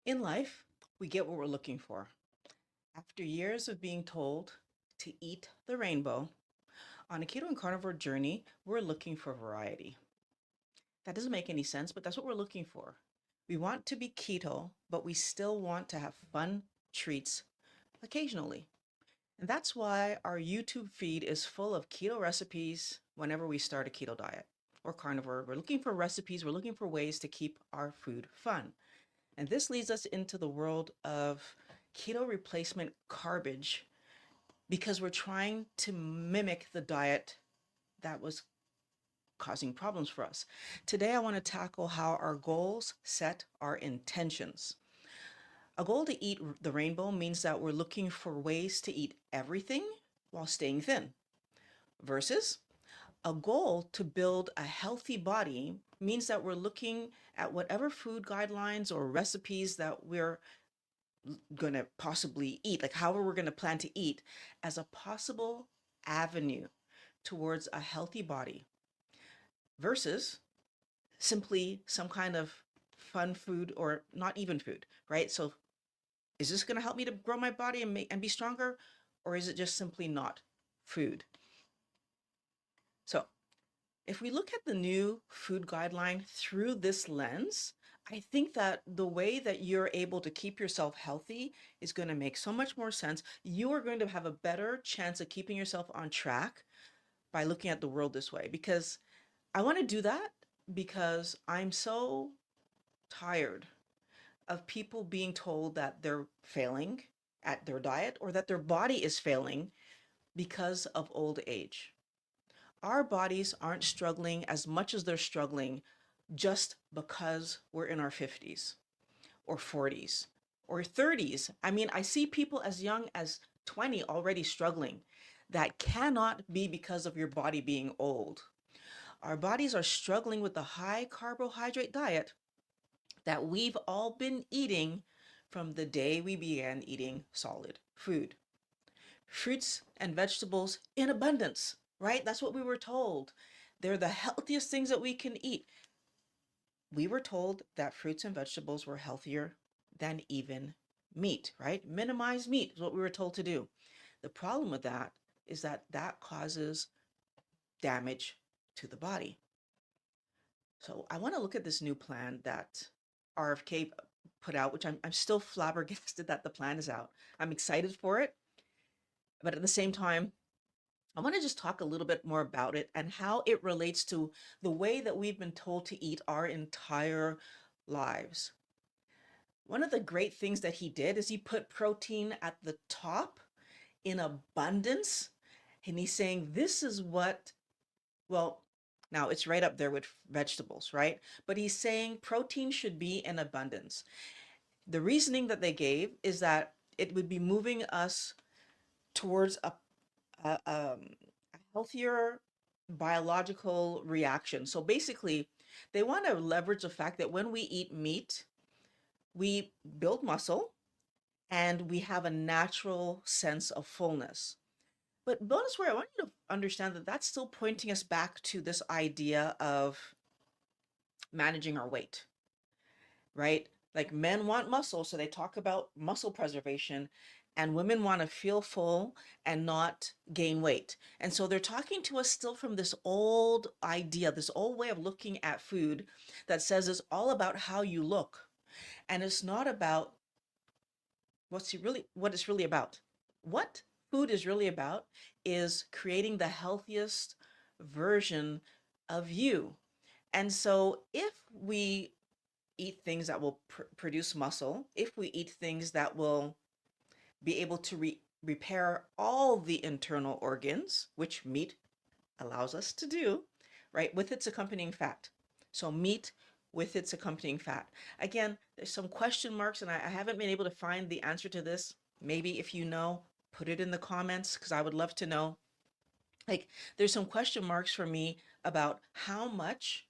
In life, we get what we're looking for. After years of being told to eat the rainbow, on a keto and carnivore journey, we're looking for variety. That doesn't make any sense, but that's what we're looking for. We want to be keto, but we still want to have fun treats occasionally. And that's why our YouTube feed is full of keto recipes whenever we start a keto diet or carnivore. We're looking for recipes, we're looking for ways to keep our food fun. And this leads us into the world of keto replacement garbage because we're trying to mimic the diet that was causing problems for us. Today, I want to tackle how our goals set our intentions. A goal to eat the rainbow means that we're looking for ways to eat everything while staying thin, versus a goal to build a healthy body means that we're looking at whatever food guidelines or recipes that we're going to possibly eat, like however we're going to plan to eat, as a possible avenue towards a healthy body versus simply some kind of fun food or not even food, right? So is this going to help me to grow my body and be stronger, or is it just simply not food? So if we look at the new food guideline through this lens, I think that the way that you're able to keep yourself healthy is going to make so much more sense. You are going to have a better chance of keeping yourself on track by looking at the world this way. Because I want to do that because I'm so tired of people being told that they're failing at their diet or that their body is failing because of old age. Our bodies aren't struggling as much as they're struggling just because we're in our 50s or 40s or 30s. I mean, I see people as young as 20 already struggling. That cannot be because of your body being old. Our bodies are struggling with the high carbohydrate diet that we've all been eating from the day we began eating solid food. Fruits and vegetables in abundance, right? That's what we were told. They're the healthiest things that we can eat. We were told that fruits and vegetables were healthier than even meat, right? Minimize meat is what we were told to do. The problem with that is that that causes damage to the body. So I want to look at this new plan that RFK put out, which I'm still flabbergasted that the plan is out. I'm excited for it, but at the same time, I want to just talk a little bit more about it and how it relates to the way that we've been told to eat our entire lives. One of the great things that he did is he put protein at the top in abundance. And he's saying, this is what, well, now it's right up there with vegetables, right? But he's saying protein should be in abundance. The reasoning that they gave is that it would be moving us towards a healthier biological reaction. So basically, they want to leverage the fact that when we eat meat, we build muscle and we have a natural sense of fullness. But bonus where I want you to understand that that's still pointing us back to this idea of managing our weight, right? Like men want muscle, so they talk about muscle preservation, and women want to feel full and not gain weight. And so they're talking to us still from this old idea, this old way of looking at food that says it's all about how you look. And it's not about what it's really about. What food is really about is creating the healthiest version of you. And so if we eat things that will produce muscle, if we eat things that will be able to repair all the internal organs, which meat allows us to do, right, with its accompanying fat. So meat with its accompanying fat. Again, there's some question marks, and I haven't been able to find the answer to this. Maybe if you know, put it in the comments because I would love to know. Like, there's some question marks for me about how much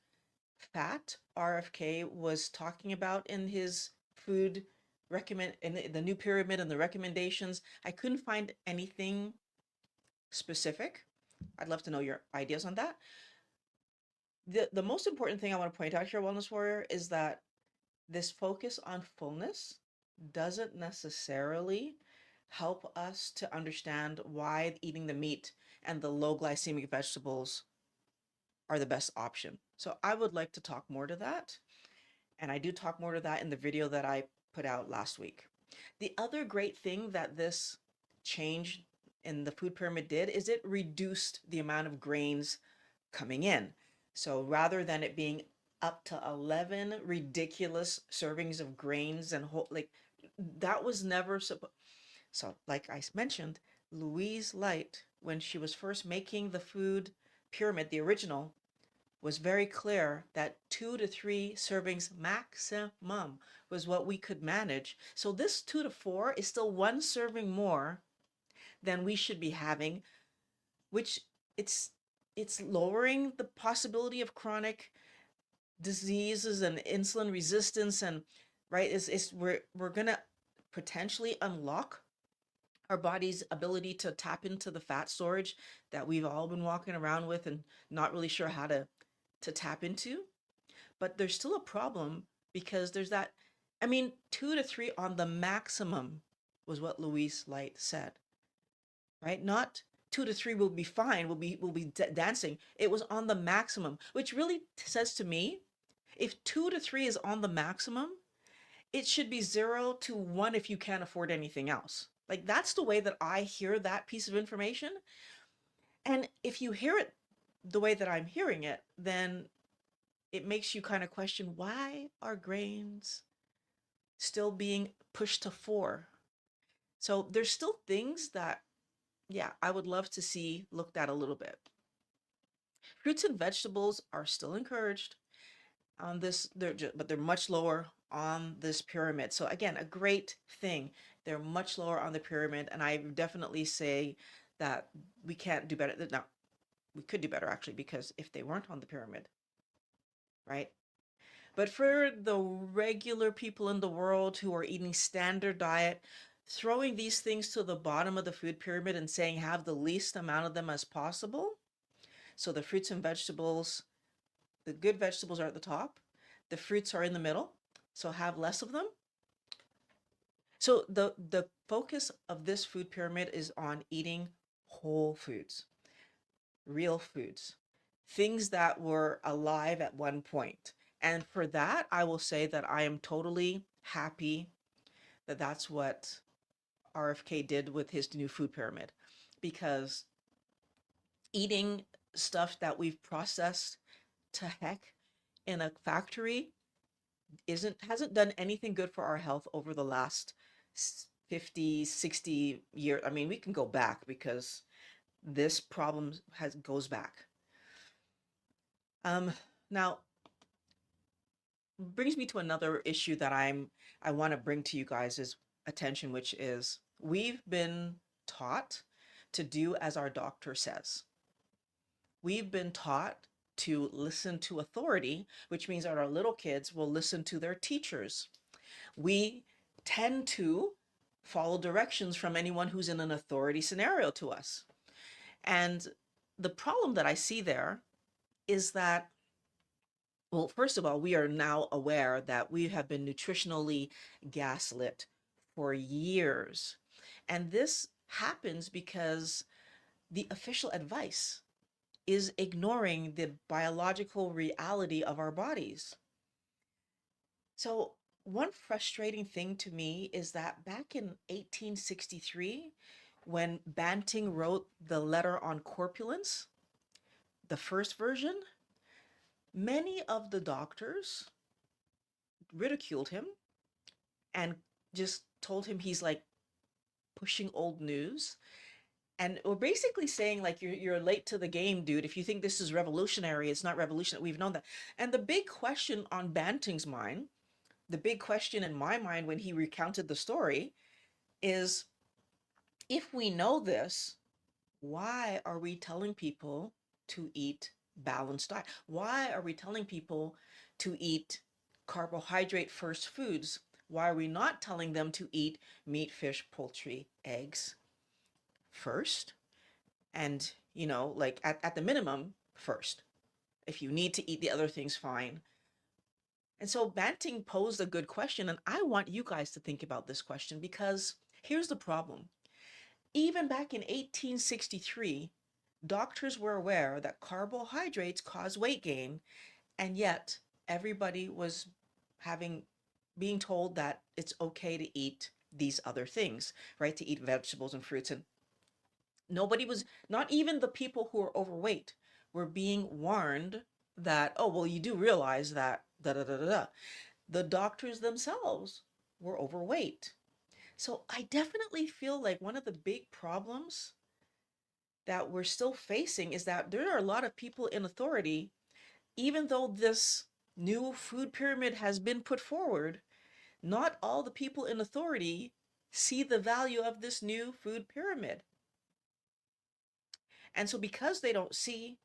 fat RFK was talking about in his food recommend in the new pyramid and the recommendations. I couldn't find anything specific. I'd love to know your ideas on that. The most important thing I want to point out here, Wellness Warrior, is that this focus on fullness doesn't necessarily help us to understand why eating the meat and the low glycemic vegetables are the best option. So I would like to talk more to that. And I do talk more to that in the video that I put out last week. The other great thing that this change in the food pyramid did is it reduced the amount of grains coming in. So rather than it being up to 11 ridiculous servings of grains and whole, like that was never supposed. So, like I mentioned, Louise Light, when she was first making the food pyramid, the original, was very clear that 2 to 3 servings maximum was what we could manage. So this 2 to 4 is still 1 serving more than we should be having, which it's it's lowering the possibility of chronic diseases and insulin resistance, and right, is we're gonna potentially unlock our body's ability to tap into the fat storage that we've all been walking around with and not really sure how to tap into. But there's still a problem because there's that, I mean, 2 to 3 on the maximum was what Louise Light said, right? Not 2 to 3 will be fine, will be dancing. It was on the maximum, which really says to me, if 2 to 3 is on the maximum, it should be 0 to 1 if you can't afford anything else. Like that's the way that I hear that piece of information. And if you hear it the way that I'm hearing it, then it makes you kind of question, why are grains still being pushed to 4? So there's still things that, yeah, I would love to see looked at a little bit. Fruits and vegetables are still encouraged on this, but they're much lower on this pyramid. So again, a great thing. They're much lower on the pyramid, and I definitely say that we can't do better. No, we could do better actually, because if they weren't on the pyramid, right? But for the regular people in the world who are eating standard diet, throwing these things to the bottom of the food pyramid and saying have the least amount of them as possible. So the fruits and vegetables, the good vegetables are at the top, the fruits are in the middle, so have less of them. So the focus of this food pyramid is on eating whole foods, real foods, things that were alive at one point. And for that, I will say that I am totally happy that that's what RFK did with his new food pyramid, because eating stuff that we've processed to heck in a factory hasn't done anything good for our health over the last 50, 60 years. I mean, we can go back because this problem goes back. Now brings me to another issue that I want to bring to you guys' attention, which is we've been taught to do as our doctor says. We've been taught to listen to authority, which means that our little kids will listen to their teachers. We tend to follow directions from anyone who's in an authority scenario to us. And the problem that I see there is that, well, first of all, we are now aware that we have been nutritionally gaslit for years. And this happens because the official advice is ignoring the biological reality of our bodies. So, one frustrating thing to me is that back in 1863, when Banting wrote the letter on corpulence, the first version, many of the doctors ridiculed him and just told him he's like pushing old news. And we're basically saying like you're late to the game, dude. If you think this is revolutionary, it's not revolutionary. We've known that. And the big question on Banting's mind, the big question in my mind when he recounted the story is, if we know this, why are we telling people to eat balanced diet? Why are we telling people to eat carbohydrate first foods? Why are we not telling them to eat meat, fish, poultry, eggs first? And, like at the minimum, first. If you need to eat the other things, fine. And so Banting posed a good question, and I want you guys to think about this question because here's the problem. Even back in 1863, doctors were aware that carbohydrates cause weight gain, and yet everybody was having being told that it's okay to eat these other things, right? To eat vegetables and fruits. And nobody was, not even the people who are overweight, were being warned that, oh, well, you do realize that da da da da da. The doctors themselves were overweight. So I definitely feel like one of the big problems that we're still facing is that there are a lot of people in authority, even though this new food pyramid has been put forward, not all the people in authority see the value of this new food pyramid. And so, because they don't see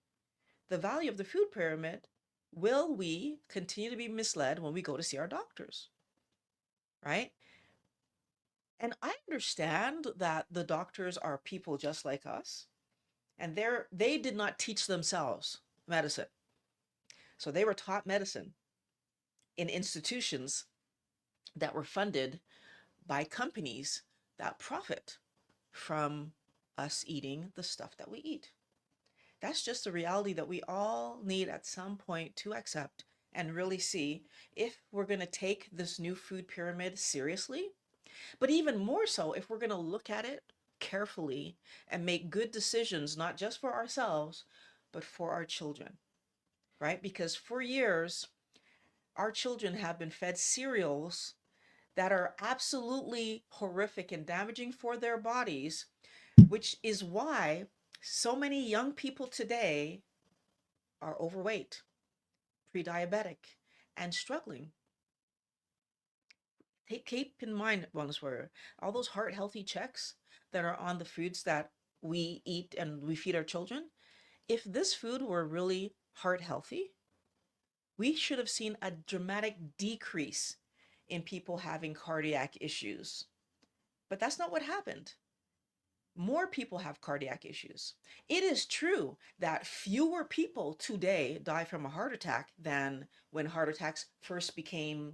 the value of the food pyramid, will we continue to be misled when we go to see our doctors? Right? And I understand that the doctors are people just like us, and they did not teach themselves medicine. So they were taught medicine in institutions that were funded by companies that profit from us eating the stuff that we eat. That's just a reality that we all need at some point to accept and really see if we're going to take this new food pyramid seriously. But even more so, if we're going to look at it carefully and make good decisions, not just for ourselves, but for our children, right? Because for years, our children have been fed cereals that are absolutely horrific and damaging for their bodies, which is why so many young people today are overweight, pre-diabetic, and struggling. Keep in mind, wellness warrior, all those heart healthy checks that are on the foods that we eat and we feed our children. If this food were really heart healthy, we should have seen a dramatic decrease in people having cardiac issues. But that's not what happened. More people have cardiac issues. It is true that fewer people today die from a heart attack than when heart attacks first became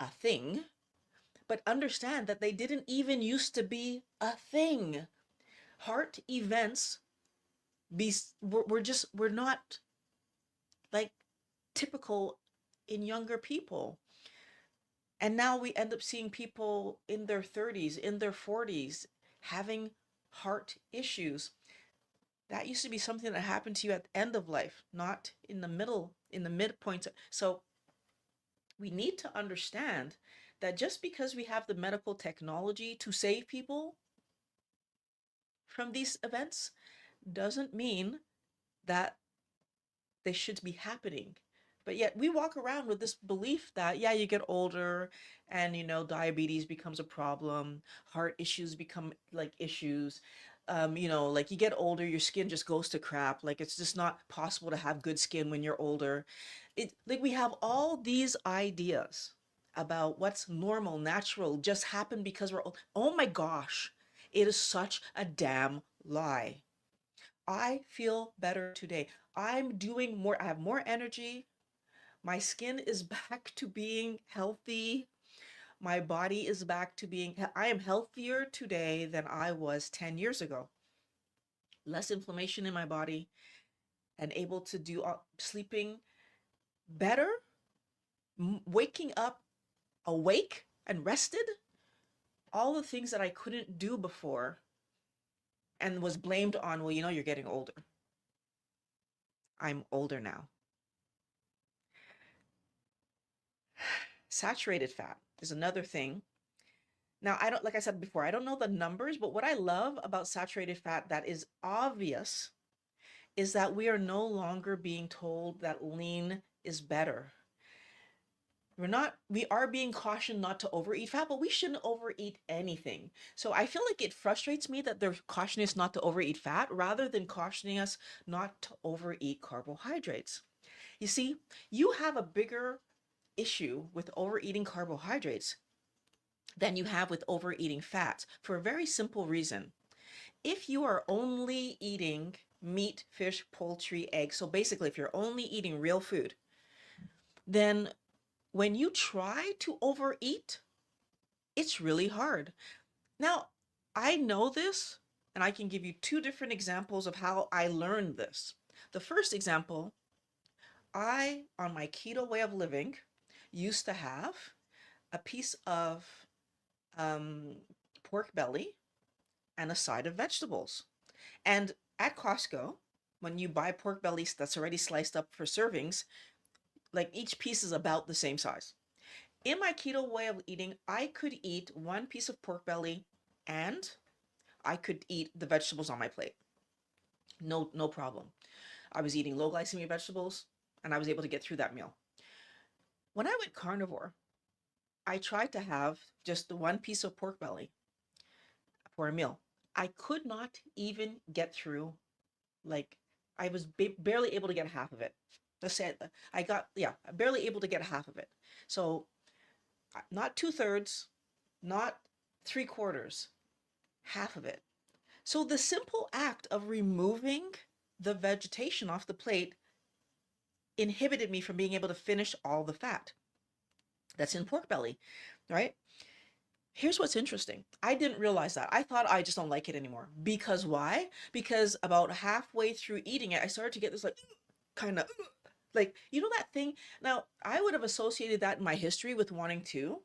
a thing. But understand that they didn't even used to be a thing. Heart events we're not like typical in younger people. And now we end up seeing people in their 30s, in their 40s, having heart issues. That used to be something that happened to you at the end of life, not in the middle, in the midpoint. So we need to understand that just because we have the medical technology to save people from these events doesn't mean that they should be happening. But yet we walk around with this belief that, yeah, you get older and, diabetes becomes a problem, heart issues become like issues. Like you get older, your skin just goes to crap. Like it's just not possible to have good skin when you're older. Like we have all these ideas about what's normal, natural, just happen because we're old. Oh my gosh, it is such a damn lie. I feel better today. I'm doing more, I have more energy. My skin is back to being healthy. My body is back to being, I am healthier today than I was 10 years ago. Less inflammation in my body and able to do sleeping better, waking up awake and rested. All the things that I couldn't do before and was blamed on, well, you're getting older. I'm older now. Saturated fat is another thing. Now, I don't, like I said before, I don't know the numbers, but what I love about saturated fat that is obvious is that we are no longer being told that lean is better. We are being cautioned not to overeat fat, but we shouldn't overeat anything. So I feel like it frustrates me that they're cautioning us not to overeat fat rather than cautioning us not to overeat carbohydrates. You see, you have a bigger issue with overeating carbohydrates than you have with overeating fats for a very simple reason. If you are only eating meat, fish, poultry, eggs, so basically if you're only eating real food, then when you try to overeat, it's really hard. Now, I know this, and I can give you two different examples of how I learned this. The first example, I, on my keto way of living, used to have a piece of um, pork belly and a side of vegetables. And at Costco, when you buy pork belly that's already sliced up for servings, like each piece is about the same size. In my keto way of eating, I could eat one piece of pork belly and I could eat the vegetables on my plate. No problem. I was eating low glycemic vegetables and I was able to get through that meal. When I went carnivore, I tried to have just the one piece of pork belly for a meal. I could not even get through, like, I was barely able to get half of it. Let's say I got, yeah, barely able to get half of it. So not 2/3, not 3/4, half of it. So the simple act of removing the vegetation off the plate inhibited me from being able to finish all the fat that's in pork belly, right? Here's what's interesting. I didn't realize that. I thought I just don't like it anymore. Because why? Because about halfway through eating it, I started to get this like kind of like, you know, that thing. Now, I would have associated that in my history with wanting to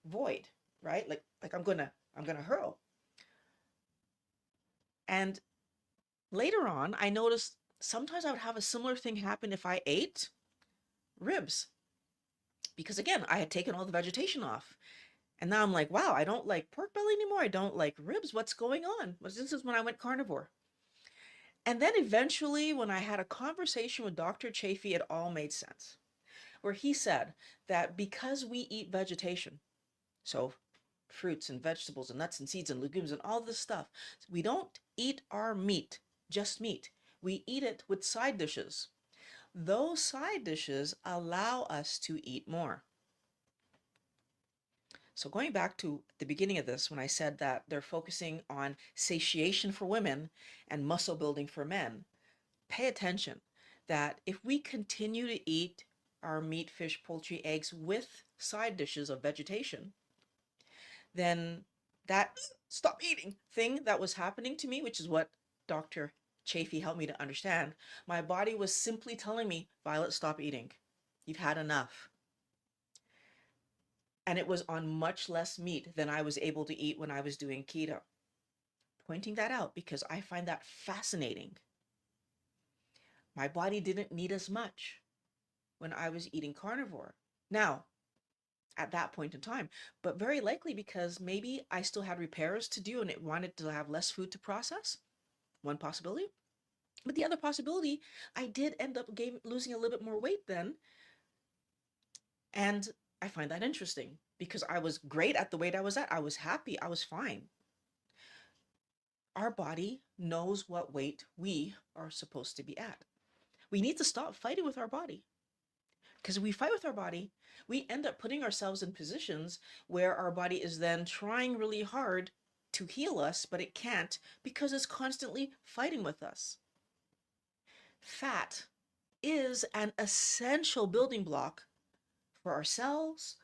void, right? Like I'm gonna hurl. And later on, I noticed sometimes I would have a similar thing happen if I ate ribs. Because again, I had taken all the vegetation off. And now I'm like, wow, I don't like pork belly anymore. I don't like ribs. What's going on? Well, this is when I went carnivore. And then eventually, when I had a conversation with Dr. Chafee, it all made sense. Where he said that because we eat vegetation, so fruits and vegetables and nuts and seeds and legumes and all this stuff, we don't eat our meat, just meat. We eat it with side dishes. Those side dishes allow us to eat more. So going back to the beginning of this, when I said that they're focusing on satiation for women and muscle building for men, pay attention that if we continue to eat our meat, fish, poultry, eggs with side dishes of vegetation, then that stop eating thing that was happening to me, which is what Dr. Chafee helped me to understand, my body was simply telling me, Violet, stop eating. You've had enough. And it was on much less meat than I was able to eat when I was doing keto. Pointing that out because I find that fascinating. My body didn't need as much when I was eating carnivore. Now, at that point in time, but very likely because maybe I still had repairs to do and it wanted to have less food to process. One possibility. But the other possibility, I did end up losing a little bit more weight then. And I find that interesting because I was great at the weight I was at. I was happy. I was fine. Our body knows what weight we are supposed to be at. We need to stop fighting with our body. Because if we fight with our body, we end up putting ourselves in positions where our body is then trying really hard to heal us, but it can't because it's constantly fighting with us. Fat is an essential building block for our cells,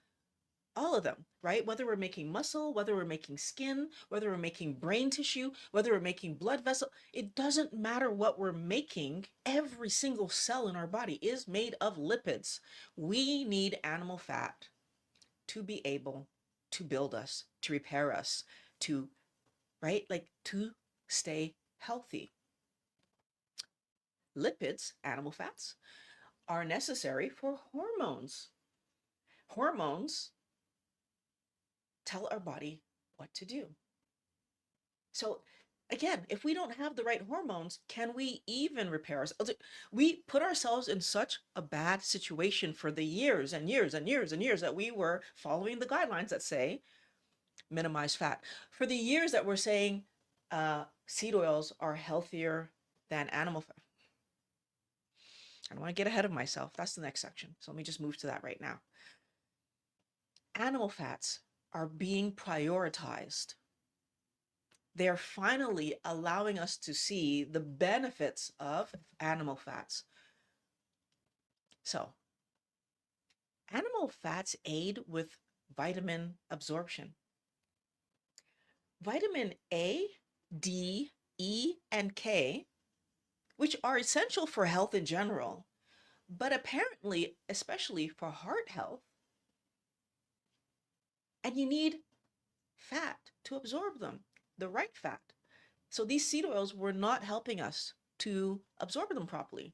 all of them, right? Whether we're making muscle, whether we're making skin, whether we're making brain tissue, whether we're making blood vessel, it doesn't matter what we're making. Every single cell in our body is made of lipids. We need animal fat to be able to build us, to repair us, to, right? Like to stay healthy. Lipids, animal fats, are necessary for hormones. Hormones tell our body what to do. So again, if we don't have the right hormones, can we even repair ourselves? We put ourselves in such a bad situation for the years and years and years and years that we were following the guidelines that say minimize fat. For the years that we're saying seed oils are healthier than animal fat. I don't want to get ahead of myself. That's the next section. So let me just move to that right now. Animal fats are being prioritized. They're finally allowing us to see the benefits of animal fats. So, animal Animal fats aid with vitamin absorption. Vitamin A, D, E, and K, which are essential for health in general, but apparently, especially for heart health, and you need fat to absorb them, the right fat. So these seed oils were not helping us to absorb them properly,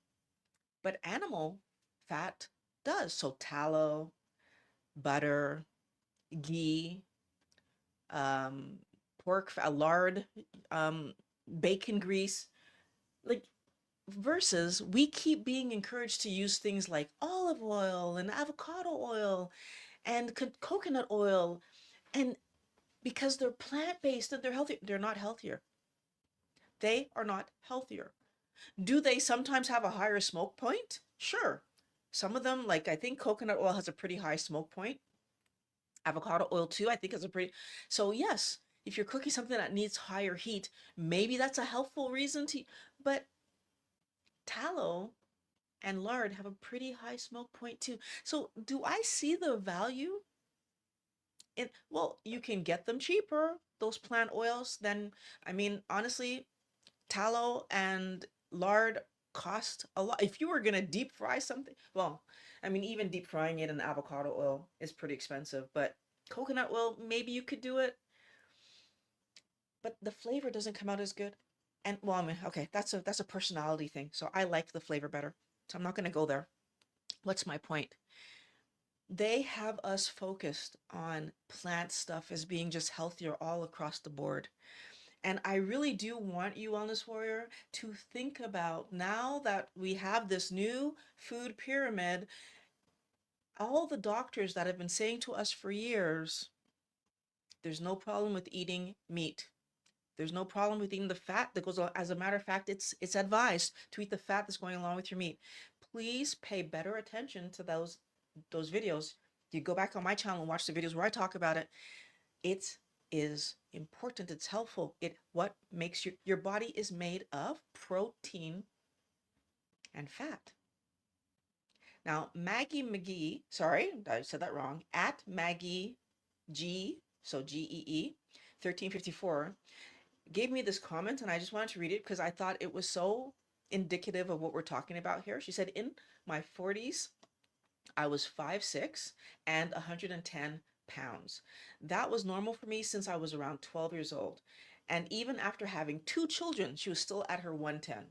but animal fat does. So tallow, butter, ghee, um, pork fat, lard, um, bacon grease, like versus we keep being encouraged to use things like olive oil and avocado oil and coconut oil, and because they're plant-based and they're healthy, they're not healthier. They are not healthier. Do they sometimes have a higher smoke point? Sure. Some of them, like I think coconut oil has a pretty high smoke point. Avocado oil too, I think is a pretty. So yes, if you're cooking something that needs higher heat, maybe that's a helpful reason to, but tallow and lard have a pretty high smoke point too. So do I see the value in, well, you can get them cheaper, those plant oils, then I mean, honestly, tallow and lard cost a lot. If you were gonna deep fry something, well, I mean, even deep frying it in avocado oil is pretty expensive, but coconut oil, maybe you could do it, but the flavor doesn't come out as good. And well, I mean, okay, that's a personality thing. So I like the flavor better. So I'm not gonna go there. What's my point? They have us focused on plant stuff as being just healthier all across the board. And I really do want you, Wellness Warrior, to think about now that we have this new food pyramid, all the doctors that have been saying to us for years, there's no problem with eating meat. There's no problem with eating the fat that goes along. As a matter of fact, it's advised to eat the fat that's going along with your meat. Please pay better attention to those videos. You go back on my channel and watch the videos where I talk about it. It is important. It's helpful. It what makes your body is made of protein and fat. Now, Maggie McGee, sorry, I said that wrong. At Maggie G, so GEE 1354, gave me this comment, and I just wanted to read it because I thought it was so indicative of what we're talking about here. She said, in my 40s, I was 5'6" and 110 pounds. That was normal for me since I was around 12 years old. And even after having two children, she was still at her 110.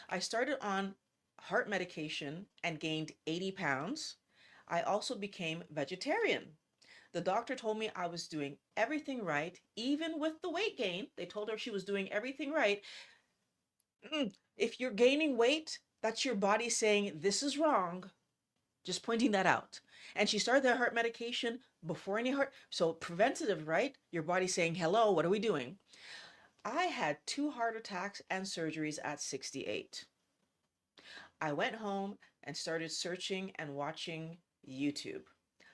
I started on heart medication and gained 80 pounds. I also became vegetarian. The doctor told me I was doing everything right, even with the weight gain. They told her she was doing everything right. If you're gaining weight, that's your body saying this is wrong. Just pointing that out. And she started the heart medication before any heart. So preventative, right? Your body saying, hello, what are we doing? I had two heart attacks and surgeries at 68. I went home and started searching and watching YouTube.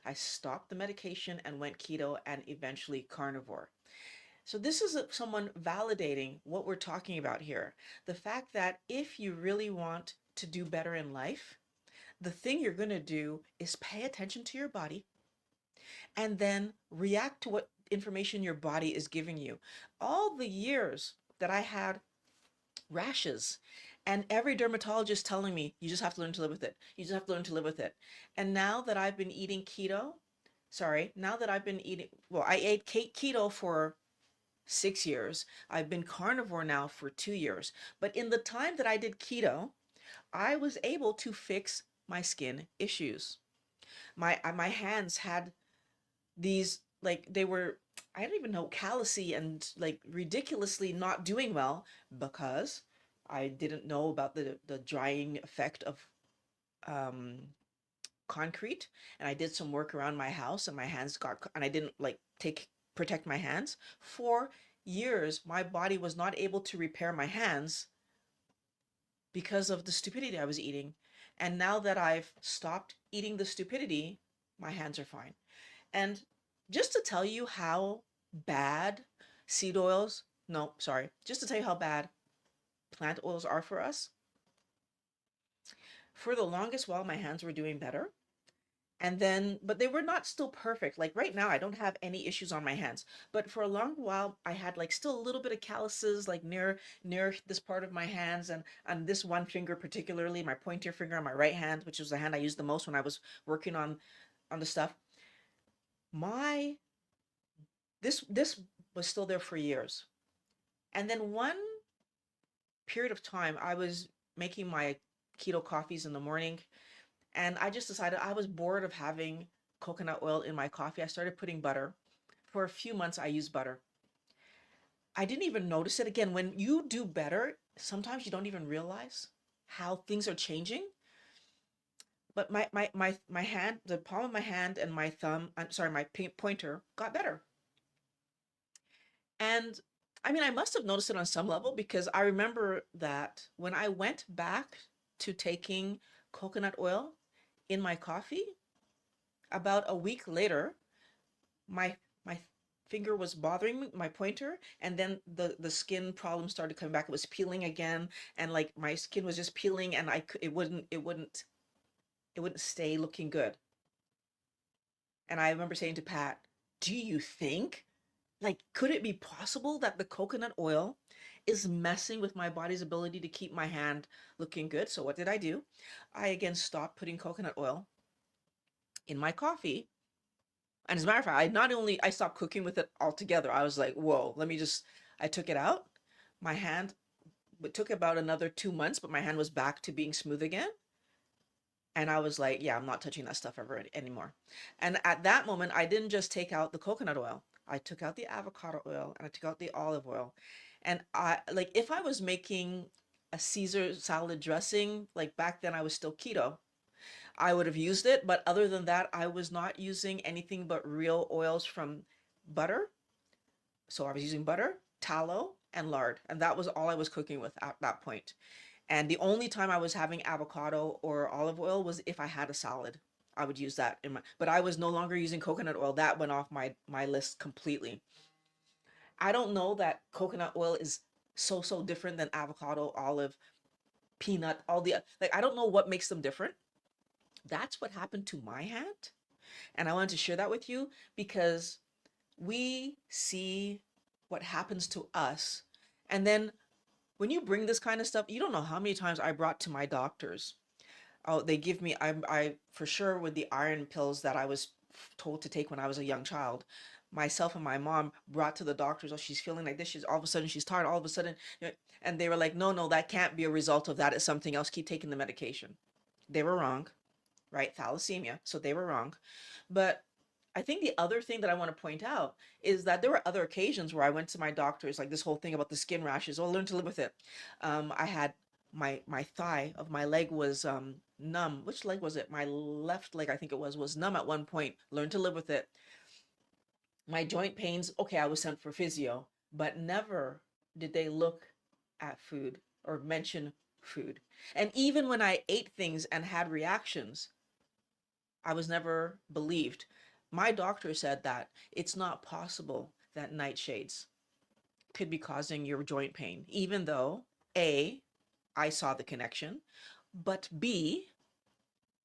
I stopped the medication and went keto and eventually carnivore. So this is someone validating what we're talking about here. The fact that if you really want to do better in life, the thing you're going to do is pay attention to your body and then react to what information your body is giving you. All the years that I had rashes and every dermatologist telling me, you just have to learn to live with it. You just have to learn to live with it. And now that I've been eating keto, now that I've been eating, well, I ate keto for 6 years. I've been carnivore now for 2 years. But in the time that I did keto, I was able to fix my skin issues. My hands had these, like, they were, I don't even know, callousy and like ridiculously not doing well because I didn't know about the drying effect of um concrete, and I did some work around my house and my hands got, and I didn't like take protect my hands. For years my body was not able to repair my hands because of the stupidity I was eating. And now that I've stopped eating the stupidity, my hands are fine. And just to tell you how bad seed oils, no, sorry, just to tell you how bad plant oils are for us, for the longest while my hands were doing better. And then, but they were not still perfect. Like right now, I don't have any issues on my hands. But for a long while, I had like still a little bit of calluses, like near this part of my hands, and on this one finger particularly, my pointer finger on my right hand, which was the hand I used the most when I was working on the stuff. My this was still there for years. And then one period of time, I was making my keto coffees in the morning, and I just decided I was bored of having coconut oil in my coffee. I started putting butter. For a few months, I used butter. I didn't even notice it. Again, when you do better, sometimes you don't even realize how things are changing. But my hand, the palm of my hand and my thumb, I'm sorry, my pointer got better. And I mean, I must have noticed it on some level because I remember that when I went back to taking coconut oil in my coffee, about a week later, my finger was bothering me, my pointer, and then the skin problem started coming back. It was peeling again, and like my skin was just peeling, and it wouldn't stay looking good. And I remember saying to Pat, "Do you think, like, could it be possible that the coconut oil is messing with my body's ability to keep my hand looking good?" So what did I do? I again stopped putting coconut oil in my coffee. And as a matter of fact, I not only I stopped cooking with it altogether, I was like, whoa, let me just I took it out. My hand, it took about another 2 months, but my hand was back to being smooth again. And I was like, yeah, I'm not touching that stuff ever anymore. And at that moment, I didn't just take out the coconut oil. I took out the avocado oil and I took out the olive oil. And I like if I was making a Caesar salad dressing, like back then I was still keto, I would have used it. But other than that, I was not using anything but real oils from butter. So I was using butter, tallow, and lard. And that was all I was cooking with at that point. And the only time I was having avocado or olive oil was if I had a salad. I would use that in my, but I was no longer using coconut oil. That went off my list completely. I don't know that coconut oil is so different than avocado, olive, peanut, all the like I don't know what makes them different. That's what happened to my hand. And I wanted to share that with you because we see what happens to us. And then when you bring this kind of stuff, you don't know how many times I brought to my doctors. Oh, they give me, I for sure with the iron pills that I was told to take when I was a young child. Myself and my mom brought to the doctors, oh, she's feeling like this. She's all of a sudden, she's tired. All of a sudden, and they were like, no, no, that can't be a result of that. It's something else. Keep taking the medication. They were wrong, right? Thalassemia. So they were wrong. But I think the other thing that I want to point out is that there were other occasions where I went to my doctors, like this whole thing about the skin rashes. Oh, learn to live with it. I had my thigh of my leg was numb. Which leg was it? My left leg, I think it was numb at one point. Learn to live with it. My joint pains. Okay, I was sent for physio, but never did they look at food or mention food. And even when I ate things and had reactions, I was never believed. My doctor said that it's not possible that nightshades could be causing your joint pain, even though A, I saw the connection, but B,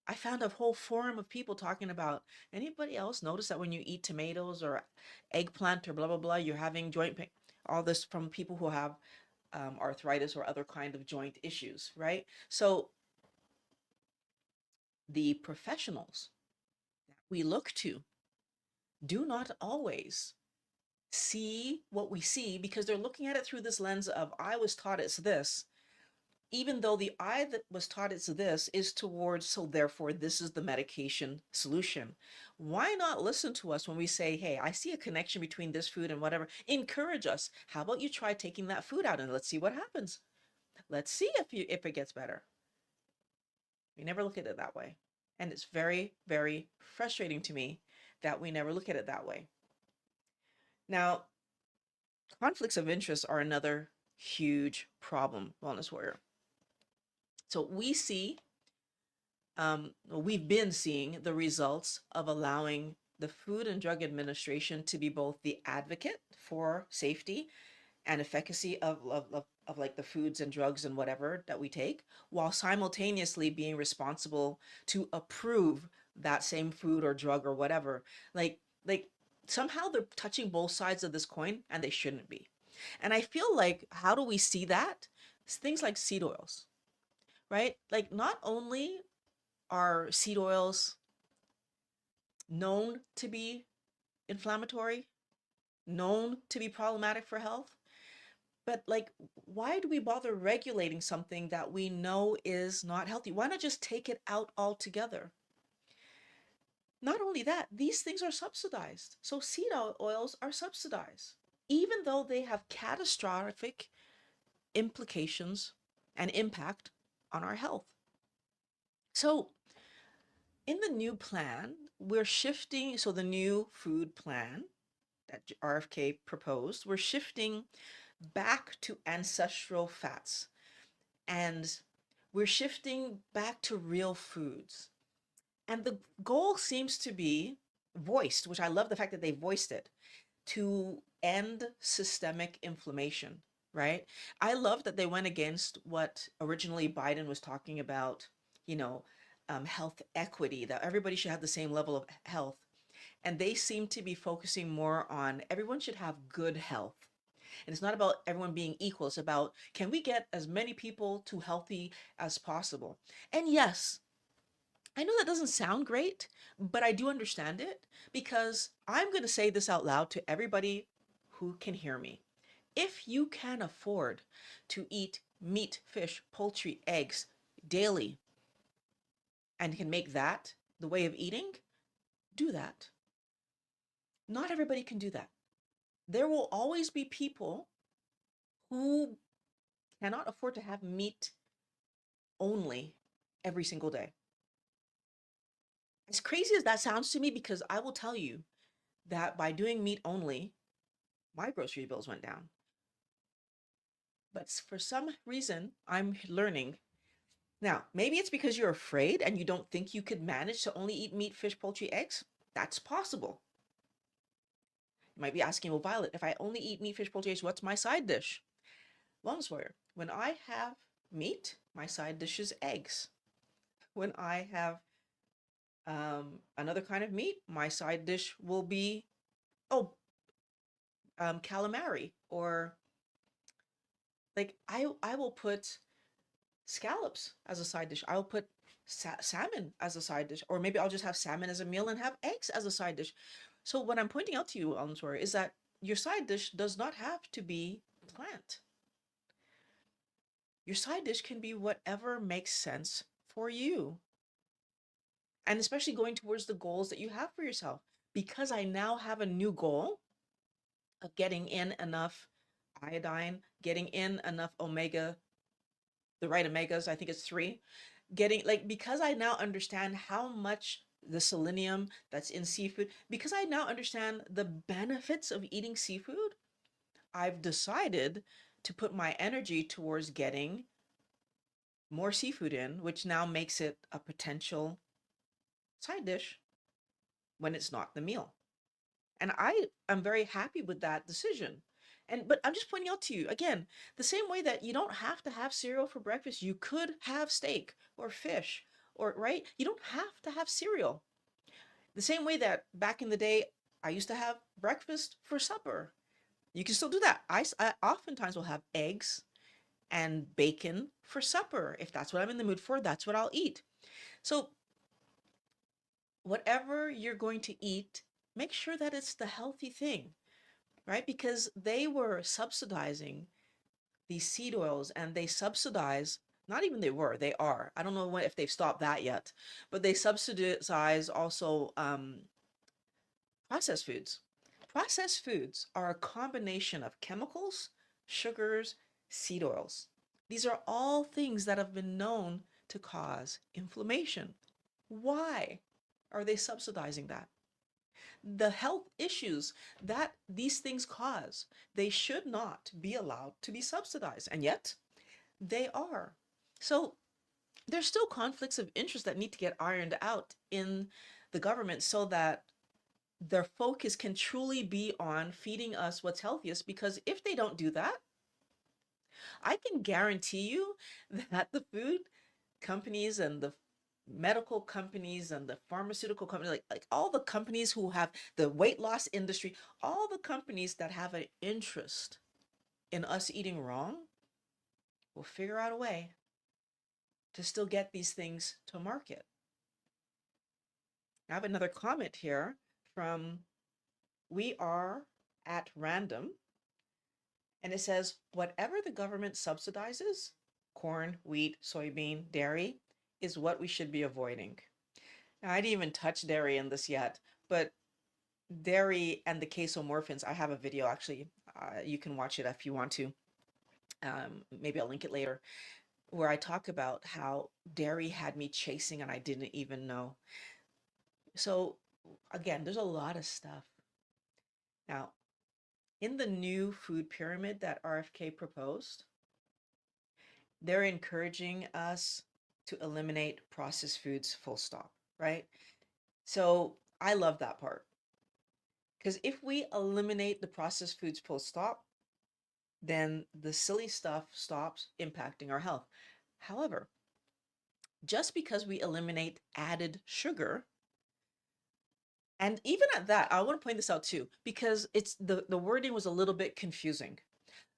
I found a whole forum of people talking about anybody else notice that when you eat tomatoes or eggplant or blah, blah, blah, you're having joint pain. All this from people who have arthritis or other kind of joint issues, right? So the professionals that we look to do not always see what we see because they're looking at it through this lens of I was taught it's this, even though the I that was taught it's this is towards, so therefore this is the medication solution. Why not listen to us when we say, hey, I see a connection between this food and whatever? Encourage us. How about you try taking that food out and let's see what happens. Let's see if it gets better. We never look at it that way. And it's very, very frustrating to me that we never look at it that way. Now, conflicts of interest are another huge problem, Wellness Warrior. So we've been seeing the results of allowing the Food and Drug Administration to be both the advocate for safety and efficacy of like the foods and drugs and whatever that we take, while simultaneously being responsible to approve that same food or drug or whatever. Like somehow they're touching both sides of this coin and they shouldn't be. And I feel like, how do we see that? Things like seed oils, right? Like, not only are seed oils known to be inflammatory, known to be problematic for health, but like, why do we bother regulating something that we know is not healthy? Why not just take it out altogether? Not only that, these things are subsidized. So seed oils are subsidized, even though they have catastrophic implications and impact on our health. So in the new plan, we're shifting. So the new food plan that RFK proposed, we're shifting back to ancestral fats, and we're shifting back to real foods. And the goal seems to be voiced, which I love the fact that they voiced it, to end systemic inflammation, right? I love that they went against what originally Biden was talking about, you know, health equity, that everybody should have the same level of health. And they seem to be focusing more on everyone should have good health. And it's not about everyone being equal. It's about, can we get as many people to healthy as possible? And yes, I know that doesn't sound great, but I do understand it, because I'm going to say this out loud to everybody who can hear me. If you can afford to eat meat, fish, poultry, eggs daily, and can make that the way of eating, do that. Not everybody can do that. There will always be people who cannot afford to have meat only every single day. As crazy as that sounds to me, because I will tell you that by doing meat only, my grocery bills went down. But for some reason, I'm learning. Now, maybe it's because you're afraid and you don't think you could manage to only eat meat, fish, poultry, eggs. That's possible. You might be asking, well, Violet, if I only eat meat, fish, poultry, eggs, what's my side dish? Long story. When I have meat, my side dish is eggs. When I have another kind of meat, my side dish will be, oh, calamari, or like, I will put scallops as a side dish. I'll put salmon as a side dish, or maybe I'll just have salmon as a meal and have eggs as a side dish. So what I'm pointing out to you, Almsor, is that your side dish does not have to be plant. Your side dish can be whatever makes sense for you. And especially going towards the goals that you have for yourself. Because I now have a new goal of getting in enough iodine, getting in enough omega, the right omegas, I think it's three, getting, like, because I now understand how much the selenium that's in seafood, because I now understand the benefits of eating seafood, I've decided to put my energy towards getting more seafood in, which now makes it a potential side dish when it's not the meal. And I am very happy with that decision. And but I'm just pointing out to you again, the same way that you don't have to have cereal for breakfast, you could have steak or fish, or right? You don't have to have cereal. The same way that back in the day I used to have breakfast for supper. You can still do that. I oftentimes will have eggs and bacon for supper. If that's what I'm in the mood for, that's what I'll eat. So whatever you're going to eat, make sure that it's the healthy thing, right? Because they were subsidizing these seed oils, and they subsidize, not even they are. I don't know if they've stopped that yet, but they subsidize also processed foods. Processed foods are a combination of chemicals, sugars, seed oils. These are all things that have been known to cause inflammation. Why are they subsidizing that? The health issues that these things cause, they should not be allowed to be subsidized, and yet they are. So there's still conflicts of interest that need to get ironed out in the government, so that their focus can truly be on feeding us what's healthiest, because if they don't do that, I can guarantee you that the food companies and the medical companies and the pharmaceutical companies, like all the companies who have the weight loss industry, all the companies that have an interest in us eating wrong will figure out a way to still get these things to market. I have another comment here from We Are at Random, and it says, whatever the government subsidizes, corn, wheat, soybean, dairy, is what we should be avoiding. Now, I didn't even touch dairy in this yet, but dairy and the casomorphins, I have a video actually. You can watch it if you want to. Maybe I'll link it later, where I talk about how dairy had me chasing and I didn't even know. So, again, there's a lot of stuff. Now, in the new food pyramid that RFK proposed, they're encouraging us to eliminate processed foods, full stop, right? So I love that part. Because if we eliminate the processed foods, full stop, then the silly stuff stops impacting our health. However, just because we eliminate added sugar, and even at that, I want to point this out too, because it's the wording was a little bit confusing.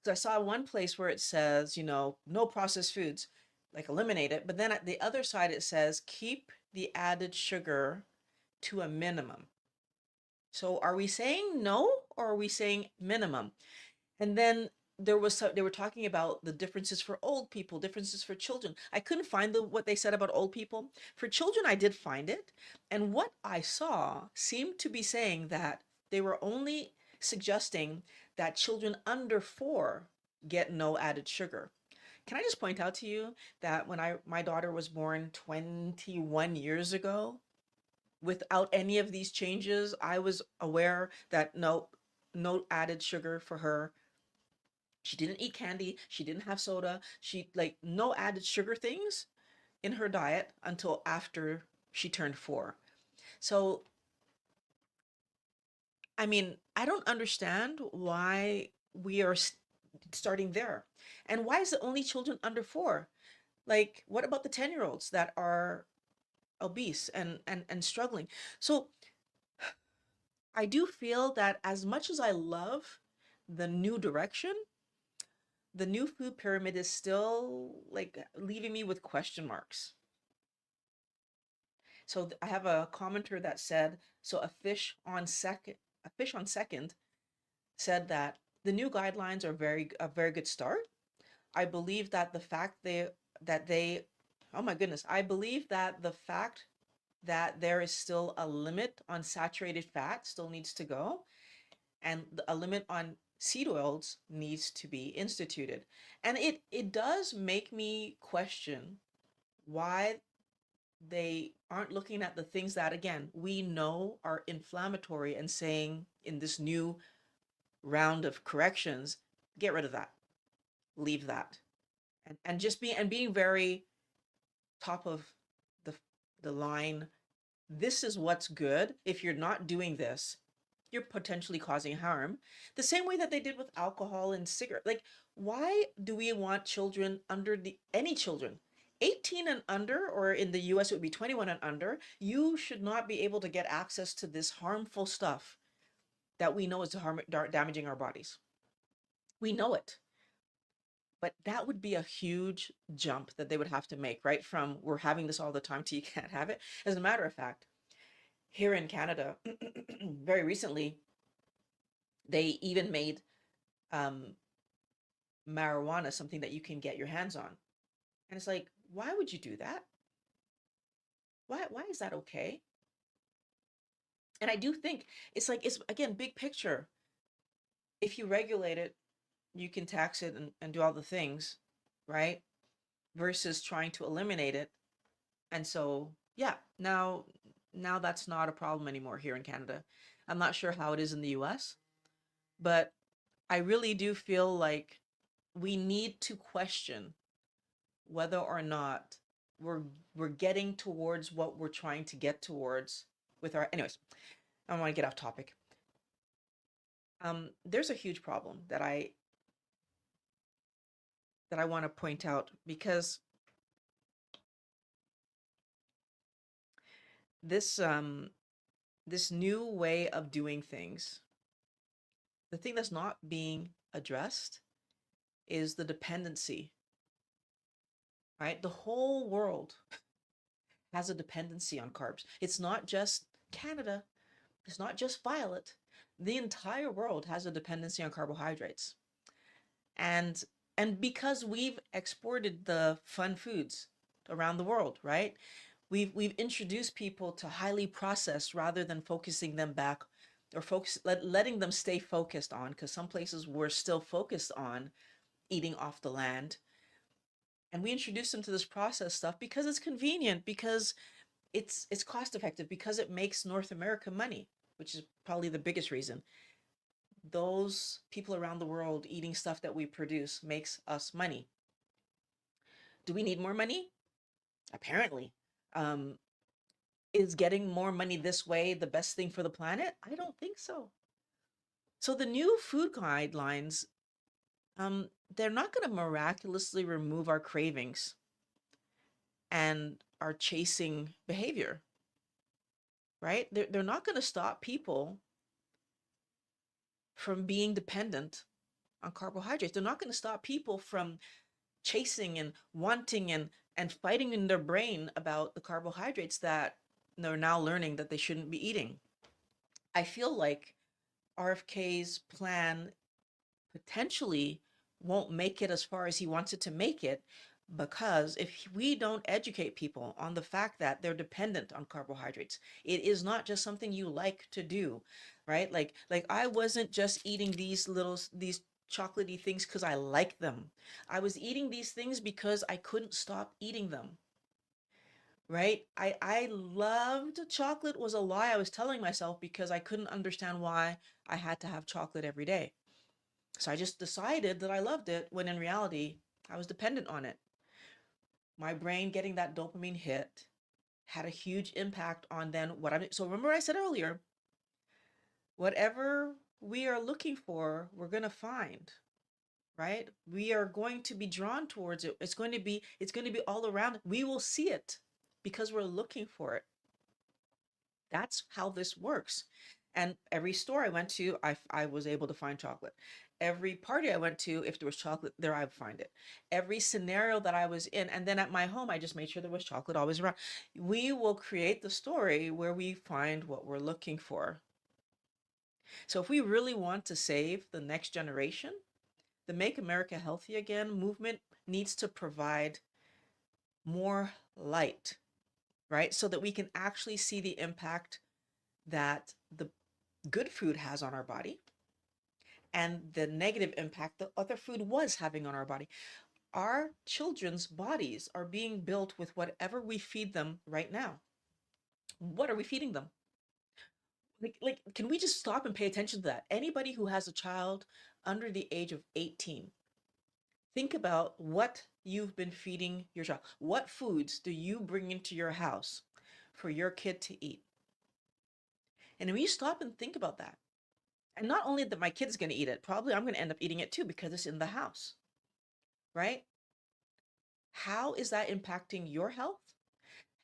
So I saw one place where it says, no processed foods, like eliminate it. But then at the other side, it says keep the added sugar to a minimum. So are we saying no or are we saying minimum? And then they were talking about the differences for old people, differences for children. I couldn't find what they said about old people. For children, I did find it. And what I saw seemed to be saying that they were only suggesting that children under 4 get no added sugar. Can I just point out to you that when my daughter was born 21 years ago, without any of these changes, I was aware that no added sugar for her. She didn't eat candy. She didn't have soda. She like no added sugar things in her diet until after she turned 4. So, I mean, I don't understand why we are starting there. And why is it only children under 4? Like, what about the 10-year-olds that are obese and struggling? So, I do feel that as much as I love the new direction, the new food pyramid is still like leaving me with question marks. So I have a commenter that said, so a fish on second said that the new guidelines are a very good start. I believe that the fact that they oh my goodness, I believe that the fact that there is still a limit on saturated fat still needs to go, and a limit on seed oils needs to be instituted. And it does make me question why they aren't looking at the things that, again, we know are inflammatory and saying in this new round of corrections, get rid of that, leave that. And just being very top of the the line. This is what's good. If you're not doing this, you're potentially causing harm. The same way that they did with alcohol and cigarette. Like, why do we want children any children? 18 and under, or in the US, it would be 21 and under. You should not be able to get access to this harmful stuff that we know is damaging our bodies. We know it. But that would be a huge jump that they would have to make, right? From we're having this all the time to you can't have it. As a matter of fact, here in Canada, very recently, they even made um, marijuana something that you can get your hands on. And it's like, why would you do that? Why is that okay? And I do think it's like, it's again, big picture. If you regulate it, you can tax it and do all the things, right? Versus trying to eliminate it. And so, yeah, now that's not a problem anymore here in Canada. I'm not sure how it is in the US, but I really do feel like we need to question whether or not we're we're getting towards what we're trying to get towards with our anyways. I don't want to get off topic. There's a huge problem that I want to point out because This this new way of doing things, the thing that's not being addressed is the dependency, right? The whole world has a dependency on carbs. It's not just Canada, it's not just Violet. The entire world has a dependency on carbohydrates. And because we've exported the fun foods around the world, right? We've introduced people to highly processed rather than focusing them back or letting them stay focused on, because some places we're still focused on eating off the land. And we introduce them to this processed stuff because it's convenient, because it's cost effective, because it makes North America money, which is probably the biggest reason. Those people around the world eating stuff that we produce makes us money. Do we need more money? Apparently. Um, is getting more money this way the best thing for the planet? I don't think so. So the new food guidelines, they're not going to miraculously remove our cravings and our chasing behavior, right? They're not going to stop people from being dependent on carbohydrates. They're not going to stop people from chasing and wanting and fighting in their brain about the carbohydrates that they're now learning that they shouldn't be eating. I feel like RFK's plan potentially won't make it as far as he wants it to make it, because if we don't educate people on the fact that they're dependent on carbohydrates, it is not just something you like to do, right? Like I wasn't just eating these chocolatey things because I like them. I was eating these things because I couldn't stop eating them. Right? I loved chocolate was a lie I was telling myself because I couldn't understand why I had to have chocolate every day. So I just decided that I loved it when in reality, I was dependent on it. My brain getting that dopamine hit had a huge impact on then what I'm. So remember I said earlier, whatever we are looking for, we're going to find, right? We are going to be drawn towards it. It's going to be all around. We will see it because we're looking for it. That's how this works. And every store I went to, I was able to find chocolate. Every party I went to, if there was chocolate there, I would find it. Every scenario that I was in, and then at my home, I just made sure there was chocolate always around. We will create the story where we find what we're looking for. So if we really want to save the next generation, the Make America Healthy Again movement needs to provide more light, right? So that we can actually see the impact that the good food has on our body and the negative impact that other food was having on our body. Our children's bodies are being built with whatever we feed them right now. What are we feeding them? Like, can we just stop and pay attention to that? Anybody who has a child under the age of 18, think about what you've been feeding your child. What foods do you bring into your house for your kid to eat? And when you stop and think about that, and not only that my kid's going to eat it, probably I'm going to end up eating it too because it's in the house, right? How is that impacting your health?